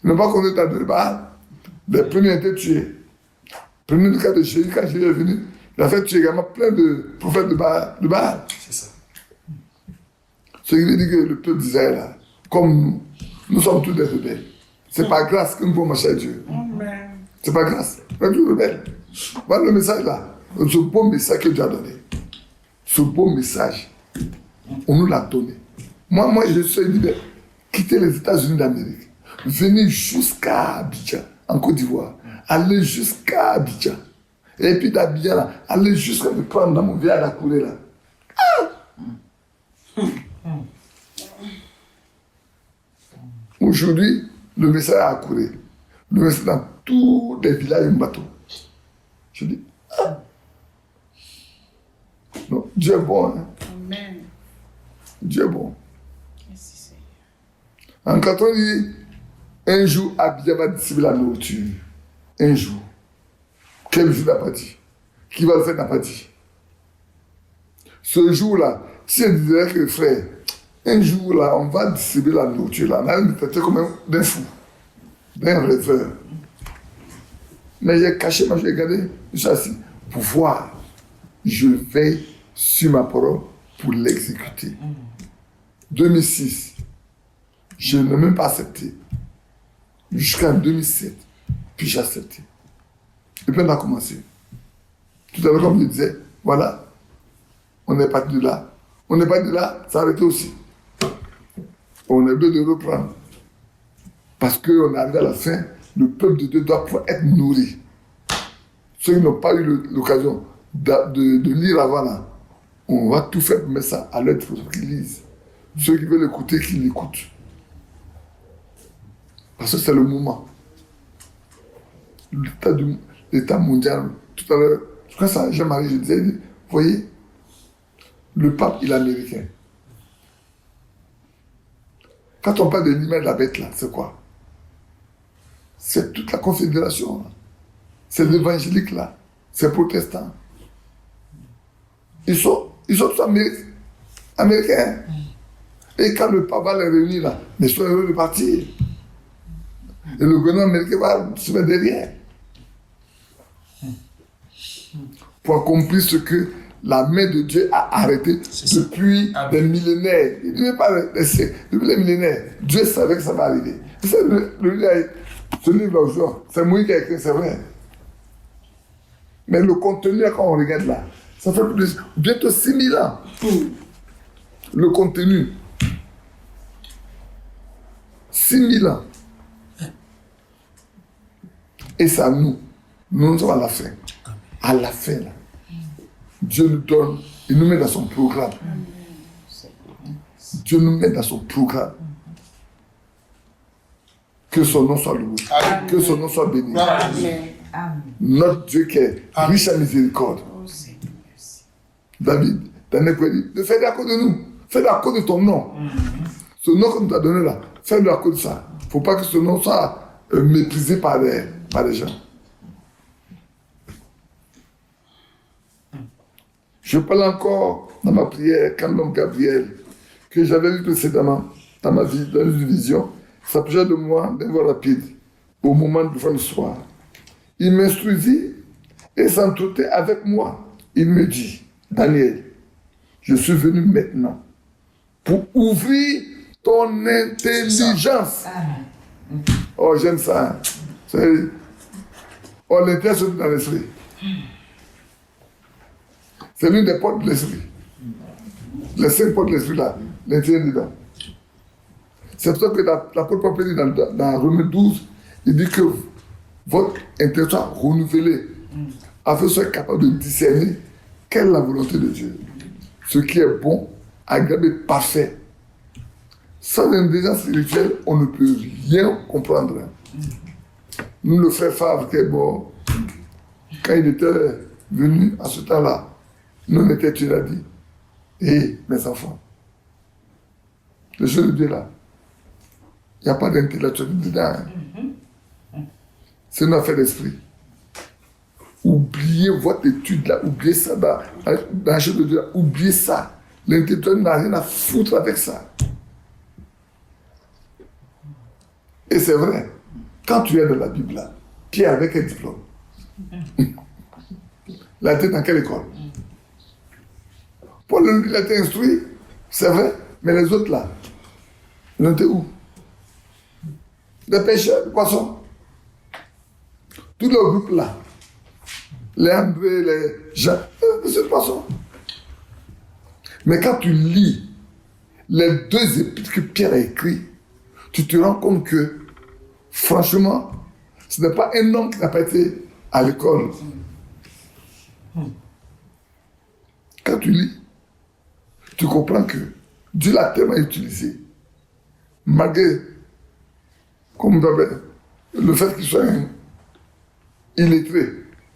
ils n'ont pas continué d'adorer Baal? Les premiers étaient tués. Le premier du cas de Jésus, quand Jésus est venu, il a fait tuer également plein de prophètes de Baal. C'est ça. Ce qui veut dire que le peuple d'Israël, comme nous sommes tous des rebelles. C'est par grâce que nous pouvons marcher à Dieu. C'est pas grâce. On est tous rebelles. Voilà le message là. Ce beau message que Dieu a donné. Ce beau message, on nous l'a donné. Moi, je suis dit, quitter les États-Unis d'Amérique, venir jusqu'à Abidjan, en Côte d'Ivoire, aller jusqu'à Abidjan. Et puis d'Abidjan, là, aller jusqu'à me prendre dans mon village à courir là. Aujourd'hui, le message a couru. Le message dans tous les villages et bateau. Je dis, non, Dieu est bon. Hein? Amen. Dieu est bon. Merci Seigneur. En quand on dit, un jour, Abidjan va distribuer la nourriture. Un jour. Quel jour n'a pas dit? Qui va le faire n'a pas dit. Ce jour-là, si on disait que frère, Un jour, là, on va distribuer la nourriture. Là. On a me traiter comme d'un fou, d'un rêveur. Mais j'ai caché, moi, j'ai regardé, je suis assis pour voir. Je veille sur ma parole pour l'exécuter. 2006, je n'ai même pas accepté. Jusqu'en 2007, puis j'ai accepté. Et puis on a commencé. Tout à l'heure, comme je disais, voilà, on est parti de là. On n'est pas de là, ça a arrêté aussi. On est obligé de reprendre. Parce qu'on est arrivé à la fin, le peuple de Dieu doit pouvoir être nourri. Ceux qui n'ont pas eu l'occasion de lire avant là, on va tout faire pour mettre ça à l'aide pour qu'ils lisent. Ceux qui veulent écouter, qu'ils l'écoutent. Parce que c'est le moment. L'état mondial, tout à l'heure, je crois que ça, Jean-Marie, je disais, vous voyez, le pape, il est américain. Quand on parle de l'image de la bête là, c'est quoi? C'est toute la confédération là. C'est l'évangélique là. C'est protestant. Ils sont tous américains. Et quand le pape va les réunir là, mais ils sont heureux de partir. Et le gouvernement américain va se mettre derrière. Pour accomplir ce que la main de Dieu a arrêté depuis des millénaires. Il ne devait pas laisser. Depuis les millénaires, Dieu savait que ça va arriver. Ce livre-là aujourd'hui, c'est Moïse qui a écrit, c'est vrai. Mais le contenu, quand on regarde là, ça fait bientôt 6000 ans. Le contenu. 6000 ans. Et c'est à nous. Nous sommes à la fin. À la fin, là. Dieu nous donne, il nous met dans son programme. Dieu nous met dans son programme. Que son nom soit loué. Que son nom soit béni. Notre Dieu qui est riche à miséricorde. David, Daniel dit, fais-le à cause de nous. Fais-le à cause de ton nom. Ce nom qu'on nous a donné là, fais-le à cause de ça. Il ne faut pas que ce nom soit méprisé par les gens. Je parle encore dans ma prière, quand l'homme Gabriel, que j'avais vu précédemment dans ma vie, dans une vision, s'approcha de moi d'un voie rapide, au moment du fin du soir. Il m'instruisit et s'entretenait avec moi. Il me dit, Daniel, je suis venu maintenant pour ouvrir ton intelligence. Oh, j'aime ça. Oh, l'intelligence dans l'esprit. C'est l'une des portes de l'esprit. Les 5 portes de l'esprit là, l'intérieur dedans. C'est pour ça que l'apôtre Paul dit dans Romains 12, il dit que votre intellect soit renouvelé afin que vous soyez capable de discerner quelle est la volonté de Dieu. Ce qui est bon, agréable et parfait. Sans intelligence spirituelle, on ne peut rien comprendre. Nous, le frère Favre, qui est mort, quand il était venu à ce temps-là, nous, on était, tu l'as dit, et mes enfants, le jeu de Dieu là, il n'y a pas d'intellectualité dedans. C'est une affaire d'esprit. Oubliez votre étude là, oubliez ça dans le jeu de Dieu là, oubliez ça. L'intellectuel n'a rien à foutre avec ça. Et c'est vrai, quand tu es dans la Bible là, qui est avec un diplôme? La tête dans quelle école? Paul, il a été instruit, c'est vrai, mais les autres là, ils étaient où? Des pêcheurs, des poissons. Tout le groupe là, les André, les Jean, c'est des poissons. Mais quand tu lis les 2 épîtres que Pierre a écrits, tu te rends compte que, franchement, ce n'est pas un homme qui n'a pas été à l'école. Quand tu lis, tu comprends que Dieu l'a tellement utilisé, malgré, comme le fait qu'il soit illettré,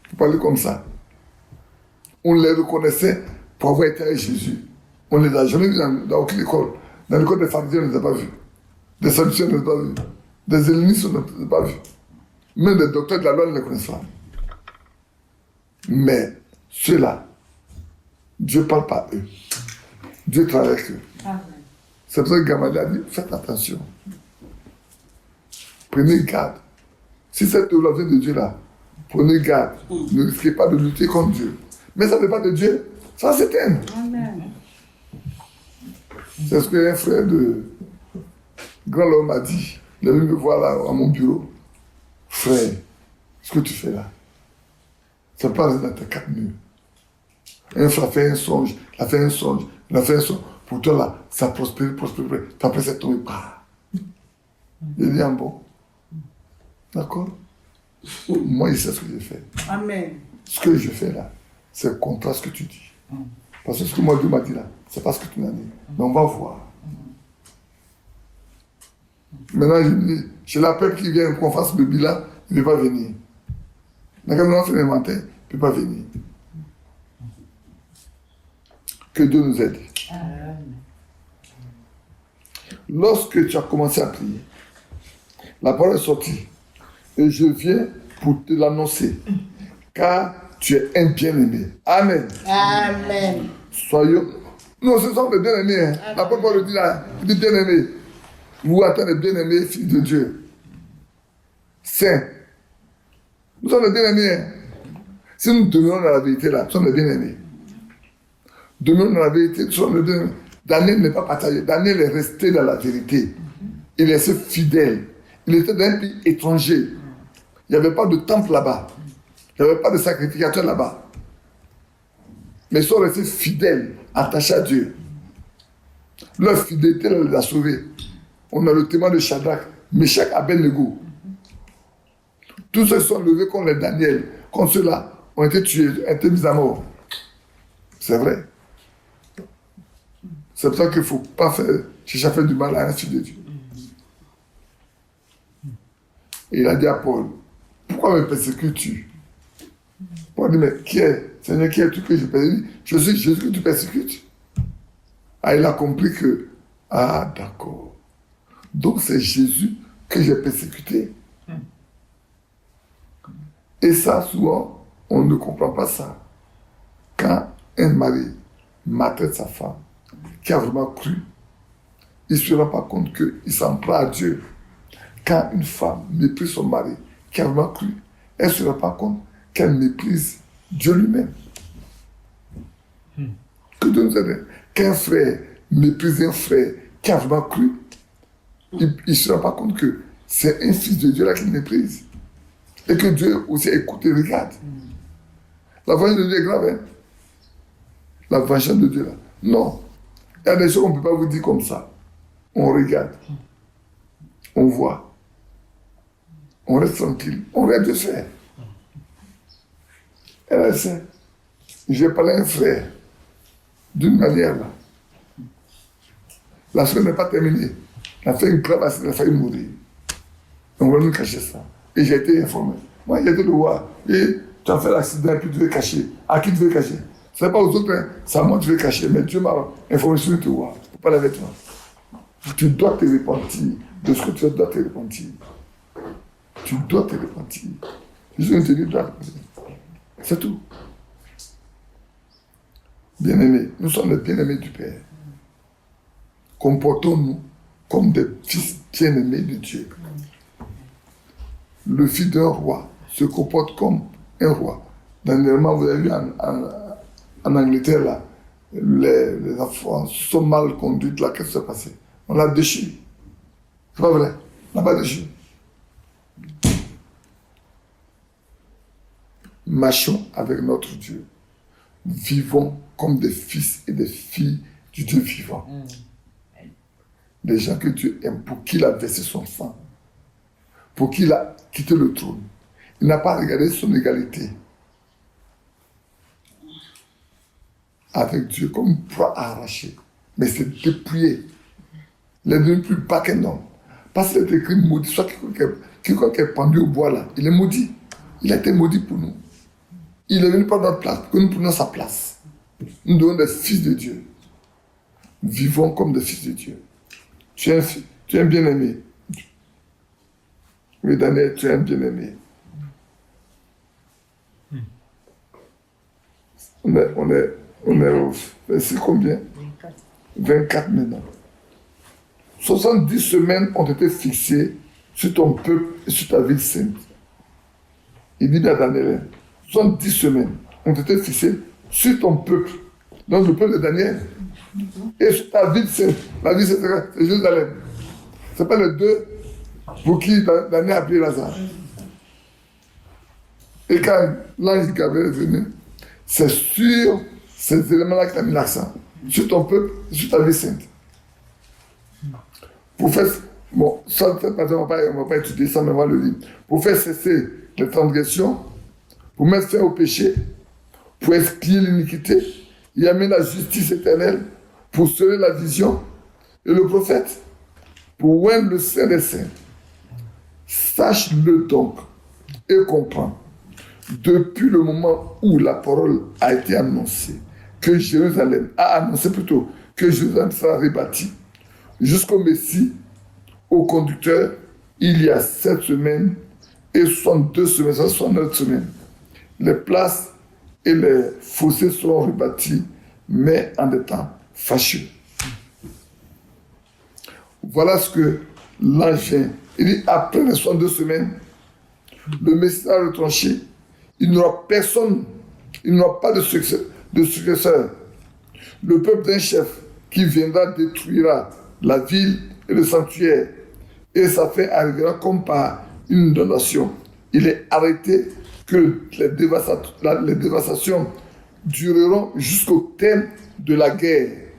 pour parler comme ça. On les reconnaissait pour avoir été avec Jésus. On ne les a jamais vus dans aucune école. Dans l'école des pharisiens, on ne les a pas vus. Des sadducéens, on ne les a pas vus. Des hellénistes, on ne les a pas vus. Même des docteurs de la loi, on ne les connaissent pas. Mais ceux-là, Dieu ne parle pas à eux. Dieu travaille avec eux. Amen. C'est pour ça que Gamaliel a dit, faites attention. Prenez garde. Si cette œuvre vient de Dieu là, prenez garde. Ne risquez pas de lutter contre Dieu. Mais ça n'est pas de Dieu. Ça s'éteint. Amen. C'est ce qu'un frère de grand homme a dit. Il est venu me voir là à mon bureau. Frère, ce que tu fais là, c'est pas dans tes 4 murs. Un frère a fait un songe, il a fait un songe, il a fait un songe. Pour toi là, ça prospère. Après c'est tombé. Il dit bon. D'accord? Moi, je sais ce que je fais. Amen. Ce que je fais là, c'est contre ce que tu dis. Parce que ce que moi, Dieu m'a dit là, c'est pas ce que tu m'as dit. Mais on va voir. Maintenant, je dis, j'ai la peur qui vient qu'on fasse le bilan, il ne peut pas venir. Mais quand on fait l'inventaire, il ne peut pas venir. Que Dieu nous aide. Lorsque tu as commencé à prier, la parole est sortie. Et je viens pour te l'annoncer. Car tu es un bien-aimé. Amen. Amen. Soyons. Nous, ce sont des bien-aimés. Hein. La parole dit là, il dit bien-aimé. Vous attendez bien-aimés, fils de Dieu. Saint. Nous sommes des bien-aimés. Hein. Si nous demeurons dans la vérité là, nous sommes des bien-aimés. Demeurons dans la vérité, nous sommes des bien-aimés. Daniel n'est pas partagé. Daniel est resté dans la vérité. Il est resté fidèle. Il était dans un pays étranger. Il n'y avait pas de temple là-bas. Il n'y avait pas de sacrificateur là-bas. Mais ils sont restés fidèles, attachés à Dieu. Leur fidélité les a sauvés. On a le témoin de Shadrach, Meshach, Abednego. Tous ceux qui sont levés contre les Daniel, contre ceux-là, ont été tués, ont été mis à mort. C'est vrai. C'est pour ça qu'il ne faut pas chercher à faire du mal à un fils de Dieu. Et il a dit à Paul, pourquoi me persécutes-tu? Paul dit, mais qui est, Seigneur, qui es-tu que je persécute? Je suis Jésus que tu persécutes. Ah, il a compris que, ah, d'accord. Donc c'est Jésus que j'ai persécuté. Et ça, souvent, on ne comprend pas ça. Quand un mari maltraite sa femme, qui a vraiment cru, il ne se rend pas compte qu'il s'en prend à Dieu. Quand une femme méprise son mari, qui a vraiment cru, elle ne se rend pas compte qu'elle méprise Dieu lui-même. Que Dieu nous aide. Qu'un frère méprise un frère qui a vraiment cru, il ne se rend pas compte que c'est un fils de Dieu là qu'il méprise. Et que Dieu aussi écoute et regarde. La vengeance de Dieu est grave, hein? La vengeance de Dieu là. Non. Il y a des choses qu'on ne peut pas vous dire comme ça. On regarde. On voit. On reste tranquille. On regarde Dieu faire. Elle est sainte. J'ai parlé à un frère. D'une manière là. La semaine n'est pas terminée. Il a fait une grave accident, il a failli mourir. On va nous cacher ça. Et j'ai été informé. Moi, j'ai été le voir. Et tu as fait l'accident et puis tu veux cacher. À qui tu veux cacher? Ce n'est pas aux autres, hein. C'est à moi que tu veux cacher. Mais Dieu m'a informé sur te voir. Il ne faut pas avec toi. Tu dois te repentir. De ce que tu fais, tu dois te repentir. Tu dois te repentir. Jésus te dit, tu dois te repentir. C'est tout. Bien-aimés, nous sommes les bien-aimés du Père. Comportons-nous comme des fils bien-aimés de Dieu. Le fils d'un roi se comporte comme un roi. Dernièrement, vous avez vu en Angleterre, là, les enfants sont mal conduits. Là, qu'est-ce qui s'est passé? On l'a déchu. C'est pas vrai? On l'a pas déchu. Marchons avec notre Dieu. Vivons comme des fils et des filles du Dieu vivant. Des gens que Dieu aime, pour qui il a versé son sang, pour qui il a quitté le trône. Il n'a pas regardé son égalité avec Dieu comme une proie arrachée, mais c'est dépouillé. Il est devenu plus bas qu'un homme. Parce qu'il est écrit maudit, soit quiconque est pendu au bois là, il est maudit. Il a été maudit pour nous. Il est venu prendre notre place, que nous prenions sa place. Nous devons des fils de Dieu. Vivons comme des fils de Dieu. Tu es un bien-aimé. Oui, Daniel, tu es un bien-aimé. On est au verset combien? 24 maintenant. 70 semaines ont été fixées sur ton peuple et sur ta ville sainte. Il dit à Daniel, 70 semaines ont été fixées sur ton peuple, donc le peuple de Daniel, et sur ta ville sainte. La ville sainte, c'est Jérusalem. Ce n'est pas les deux pour qui Daniel a appelé Lazare. Et quand l'ange Gabriel est venu, c'est sur ces éléments-là qu'il a mis l'accent. Sur ton peuple et sur ta vie sainte. Pour faire, bon, ça, on ne va pas étudier ça, mais on va le lire. Pour faire cesser les transgressions, pour mettre fin au péché, pour expier l'iniquité, il amène la justice éternelle, pour sceller la vision et le prophète, pour oindre le saint des saints. Sache-le donc et comprends. Depuis le moment où la parole a été annoncée, que Jérusalem a annoncé plutôt que Jérusalem sera rebâtie, jusqu'au Messie, au conducteur, il y a 7 semaines et 62 semaines, 69 semaines. Les places et les fossés seront rebâtis, mais en des temps fâcheux. Voilà ce que l'ange vient. Il dit, après les 62 semaines, le Messie sera retranché. Il n'y aura personne, il n'y aura pas de successeur. Le peuple d'un chef qui viendra détruira la ville et le sanctuaire, et sa fin arrivera comme par une donation. Il est arrêté que les dévastations dureront jusqu'au terme de la guerre.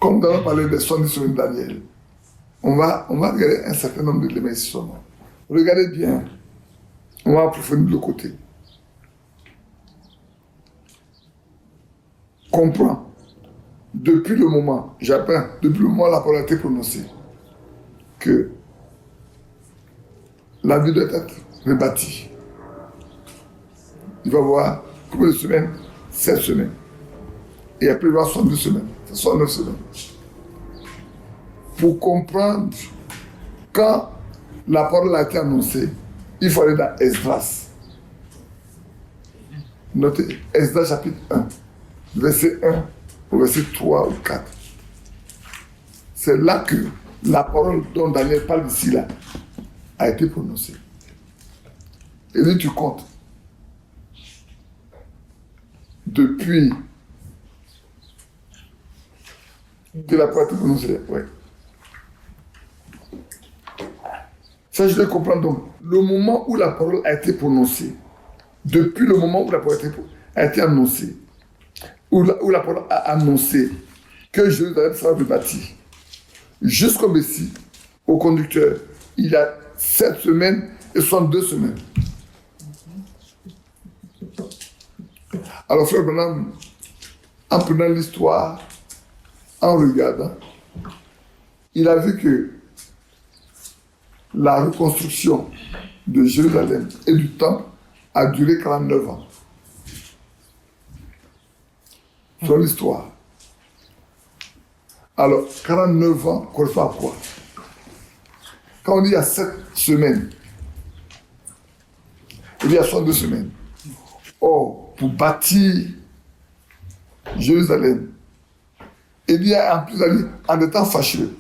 Comme nous allons parler des 70 semaines de Daniel, on va regarder un certain nombre d'éléments ici seulement. Regardez bien, on va approfondir de l'autre côté. Comprends. Depuis le moment, j'apprends, depuis le moment où la parole a été prononcée, que la vie doit être rebâtie. Il va voir combien de semaines? 7 semaines. Et après, il va voir 62 semaines, 69 semaines. Pour comprendre, quand la parole a été annoncée, il faut aller dans Esdras. Notez, Esdras chapitre 1, verset 1 au verset 3 ou 4. C'est là que la parole dont Daniel parle ici, là, a été prononcée. Et là, tu comptes. Depuis que la parole a été prononcée, ouais. Ça, je dois comprendre donc. Le moment où la parole a été prononcée, depuis le moment où la parole a été annoncée, où la parole a annoncé que Jérusalem sera rebâtie, jusqu'au Messie, au conducteur, il y a 7 semaines et 62 semaines. Alors, frère Branham, en prenant l'histoire, en regardant, il a vu que la reconstruction de Jérusalem et du temple a duré 49 ans. Sur l'histoire. Alors, 49 ans correspond à quoi? Quand on dit il y a 7 semaines, il y a 62 semaines. Or, pour bâtir Jérusalem, il y a en plus en des temps fâcheux.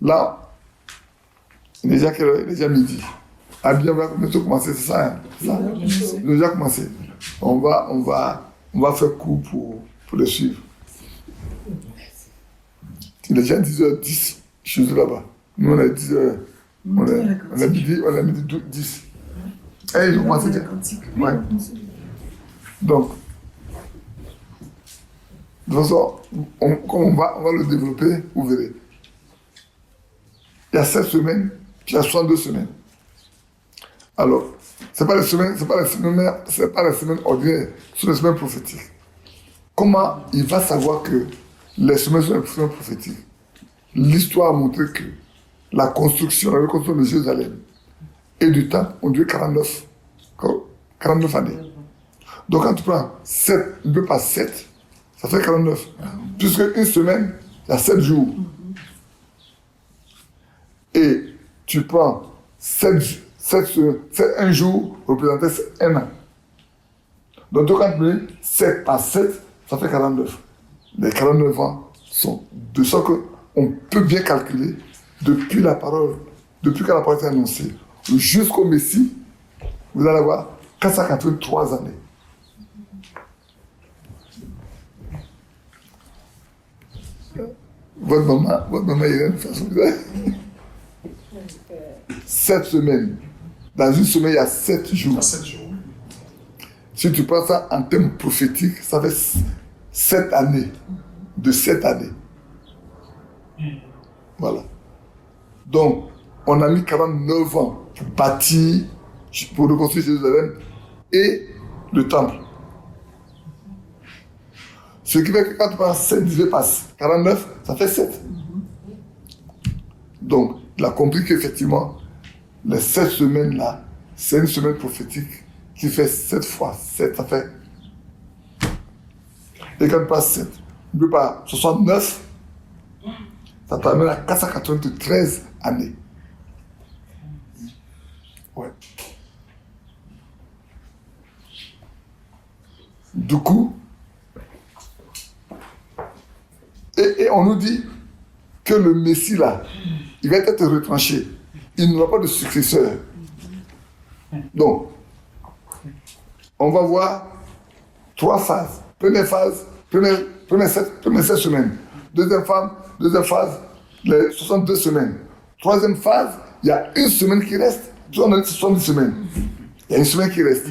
Là, il est déjà midi. Ah bien, on va bientôt commencer, c'est ça, hein? C'est ça? On a déjà commencé. On va faire court pour le suivre. Il est déjà 10h10, je suis là-bas. Nous, on est 10h. On a midi 10. Et ils ont commencé déjà. Ouais. Donc, de toute façon, comme on va le développer, vous verrez. Il y a 7 semaines, puis il y a 62 semaines. Alors, ce n'est pas les semaines ordinaires, ce sont les semaines prophétiques. Comment il va savoir que les semaines sont les semaines prophétiques? L'histoire a montré que la reconstruction de Jérusalem et du temple ont duré 49 années. Donc quand tu prends 7, ne peux pas 7, ça fait 49. Puisque une semaine, il y a 7 jours. Et tu prends 1 jour représentait 1 an. Donc quand tu mets 7 par 7, ça fait 49. Les 49 ans sont de sorte qu'on peut bien calculer depuis que la parole est annoncée jusqu'au Messie, vous allez avoir 483 années. Votre maman, il a une façon de dire. 7 semaines. Dans une semaine, il y a 7 jours. Si tu prends ça en termes prophétiques, ça fait 7 années. De 7 années. Voilà. Donc, on a mis 49 ans pour bâtir, pour reconstruire Jérusalem et le temple. Ce qui fait que quand tu prends 7 divisé par 49, ça fait 7. Donc, il a compris qu'effectivement, les 7 semaines-là, c'est une semaine prophétique qui fait 7 fois 7, ça fait. Et quand tu passes 7, tu peux pas 69, ça t'amène à 493 années. Ouais. Du coup, et on nous dit que le Messie là, il va être retranché. Il n'aura pas de successeur. Donc, on va voir 3 phases. Première phase, première 7 semaines. Deuxième phase, les 62 semaines. Troisième phase, il y a une semaine qui reste. On a dit 70 semaines. Il y a une semaine qui reste.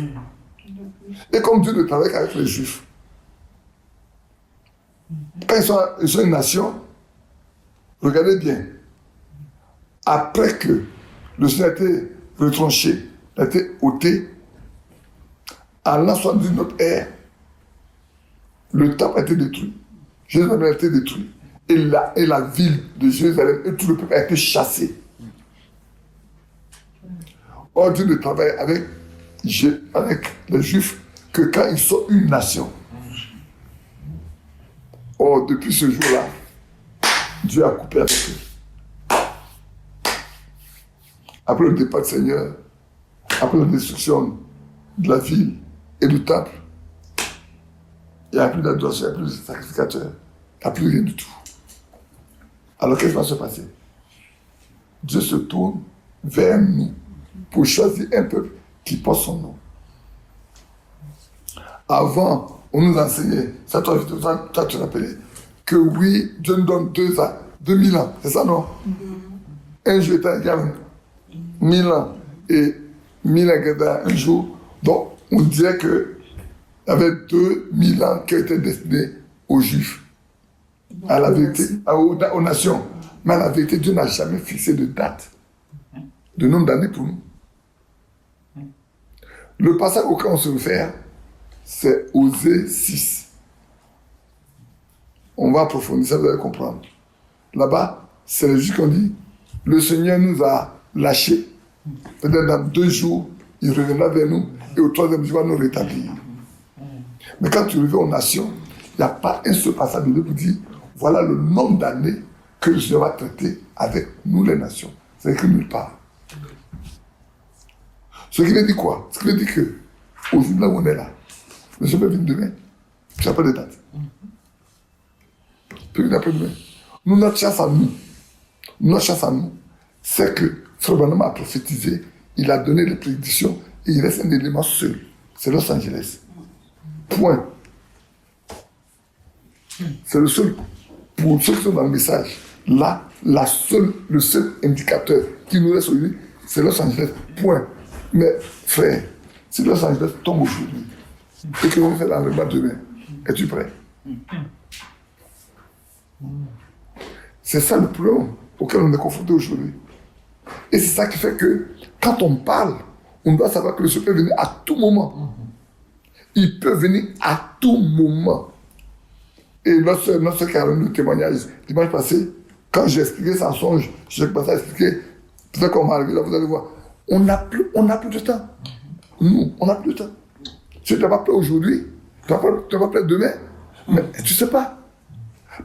Et comme Dieu ne travaille qu'avec les Juifs, quand ils sont une nation, regardez bien, après que le Seigneur a été retranché, a été ôté, en l'an 70 de notre ère, le temple a été détruit, Jérusalem a été détruit, et la ville de Jérusalem et tout le peuple a été chassé. Or, Dieu ne travaille avec les Juifs que quand ils sont une nation. Or, depuis ce jour-là, Dieu a coupé avec eux. Après le départ du Seigneur, après la destruction de la ville et du temple, il n'y a plus d'adoration, il n'y a plus de sacrificateurs, il n'y a plus rien du tout. Alors qu'est-ce qui va se passer? Dieu se tourne vers nous pour choisir un peuple qui porte son nom. Avant, on nous enseignait, ça toi tu l'appelais, que oui, Dieu nous donne 2000 ans, c'est ça non? Un jour est égal 1000 ans et 1000 ans égale un jour. Donc, on dirait qu'il y avait 2000 ans qui étaient destinés aux Juifs, à la vérité, aux nations. Mais à la vérité, Dieu n'a jamais fixé de date, de nombre d'années pour nous. Le passage auquel on se réfère, c'est Osée 6. On va approfondir ça, vous allez comprendre. Là-bas, c'est les Juifs qui ont dit, le Seigneur nous a lâchés. Peut-être dans 2 jours, il reviendra vers nous et au 3e jour, il va nous rétablir. Mais quand tu reviens aux nations, il n'y a pas un seul passage de Dieu pour dire, voilà le nombre d'années que le Seigneur va traiter avec nous les nations. C'est écrit nulle part. Ce qui veut dire quoi? Ce qui veut dire que, aujourd'hui, là où on est là, le Seigneur peut venir demain. Tu n'as pas de date. Peut venir après-demain. Nous, notre chasse à nous, c'est que Frère Branham a prophétisé, il a donné les prédictions et il reste un élément seul. C'est Los Angeles. Point. C'est le seul. Pour ceux qui sont dans le message, là, le seul indicateur qui nous reste aujourd'hui, c'est Los Angeles. Point. Mais frère, si Los Angeles tombe aujourd'hui et que vous faites l'enlèvement demain, es-tu prêt? C'est ça le problème auquel on est confronté aujourd'hui. Et c'est ça qui fait que quand on parle, on doit savoir que le Seigneur peut venir à tout moment. Il peut venir à tout moment. Et notre soeur Caroline, le témoignage dimanche passé, quand j'ai expliqué ça en songe, j'ai commencé à expliquer, peut-être qu'on va arriver là, vous allez voir. On n'a plus de temps. Nous, on n'a plus de temps. Tu ne vas pas plaire aujourd'hui, tu ne vas pas plaire demain, mais tu ne sais pas.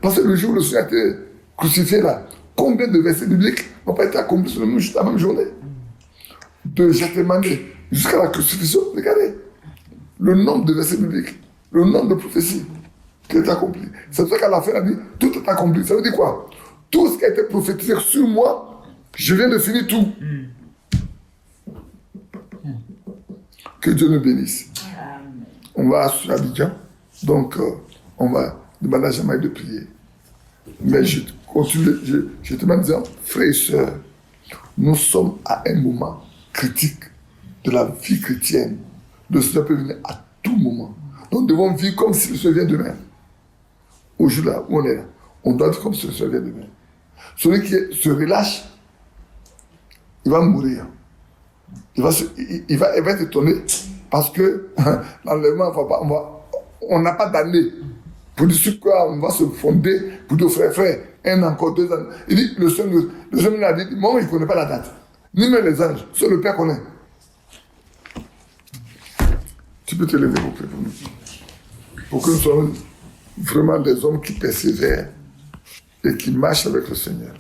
Parce que le jour où le Seigneur a été crucifié là, combien de versets bibliques n'ont pas été accomplis sur la même journée? De Gethsémane jusqu'à la crucifixion, regardez. Le nombre de versets bibliques, le nombre de prophéties. Tout est accompli. C'est pour ça qu'à la fin, elle dit, tout est accompli. Ça veut dire quoi? Tout ce qui a été prophétisé sur moi, je viens de finir tout. Que Dieu nous bénisse. On va sur Abidjan. Donc, on va demander à Jamaïque de prier. Mais je continue, je te demande en disant, frères et sœurs, nous sommes à un moment critique de la vie chrétienne. Le Seigneur peut venir à tout moment. Donc, nous devons vivre comme si le Seigneur vient demain. Aujourd'hui, là où on est là, on doit vivre comme si le Seigneur vient demain. Celui qui se relâche, il va mourir. Il va être étonné parce que l'enlèvement, on n'a pas d'année pour dire sur quoi on va se fonder pour dire frère, un an, encore 2 ans. Il dit, le Seigneur a dit, moi, il ne connaît pas la date. Ni même les anges, seul le Père connaît. Tu peux te lever pour prier pour nous. Pour que nous soyons vraiment des hommes qui persévèrent et qui marchent avec le Seigneur.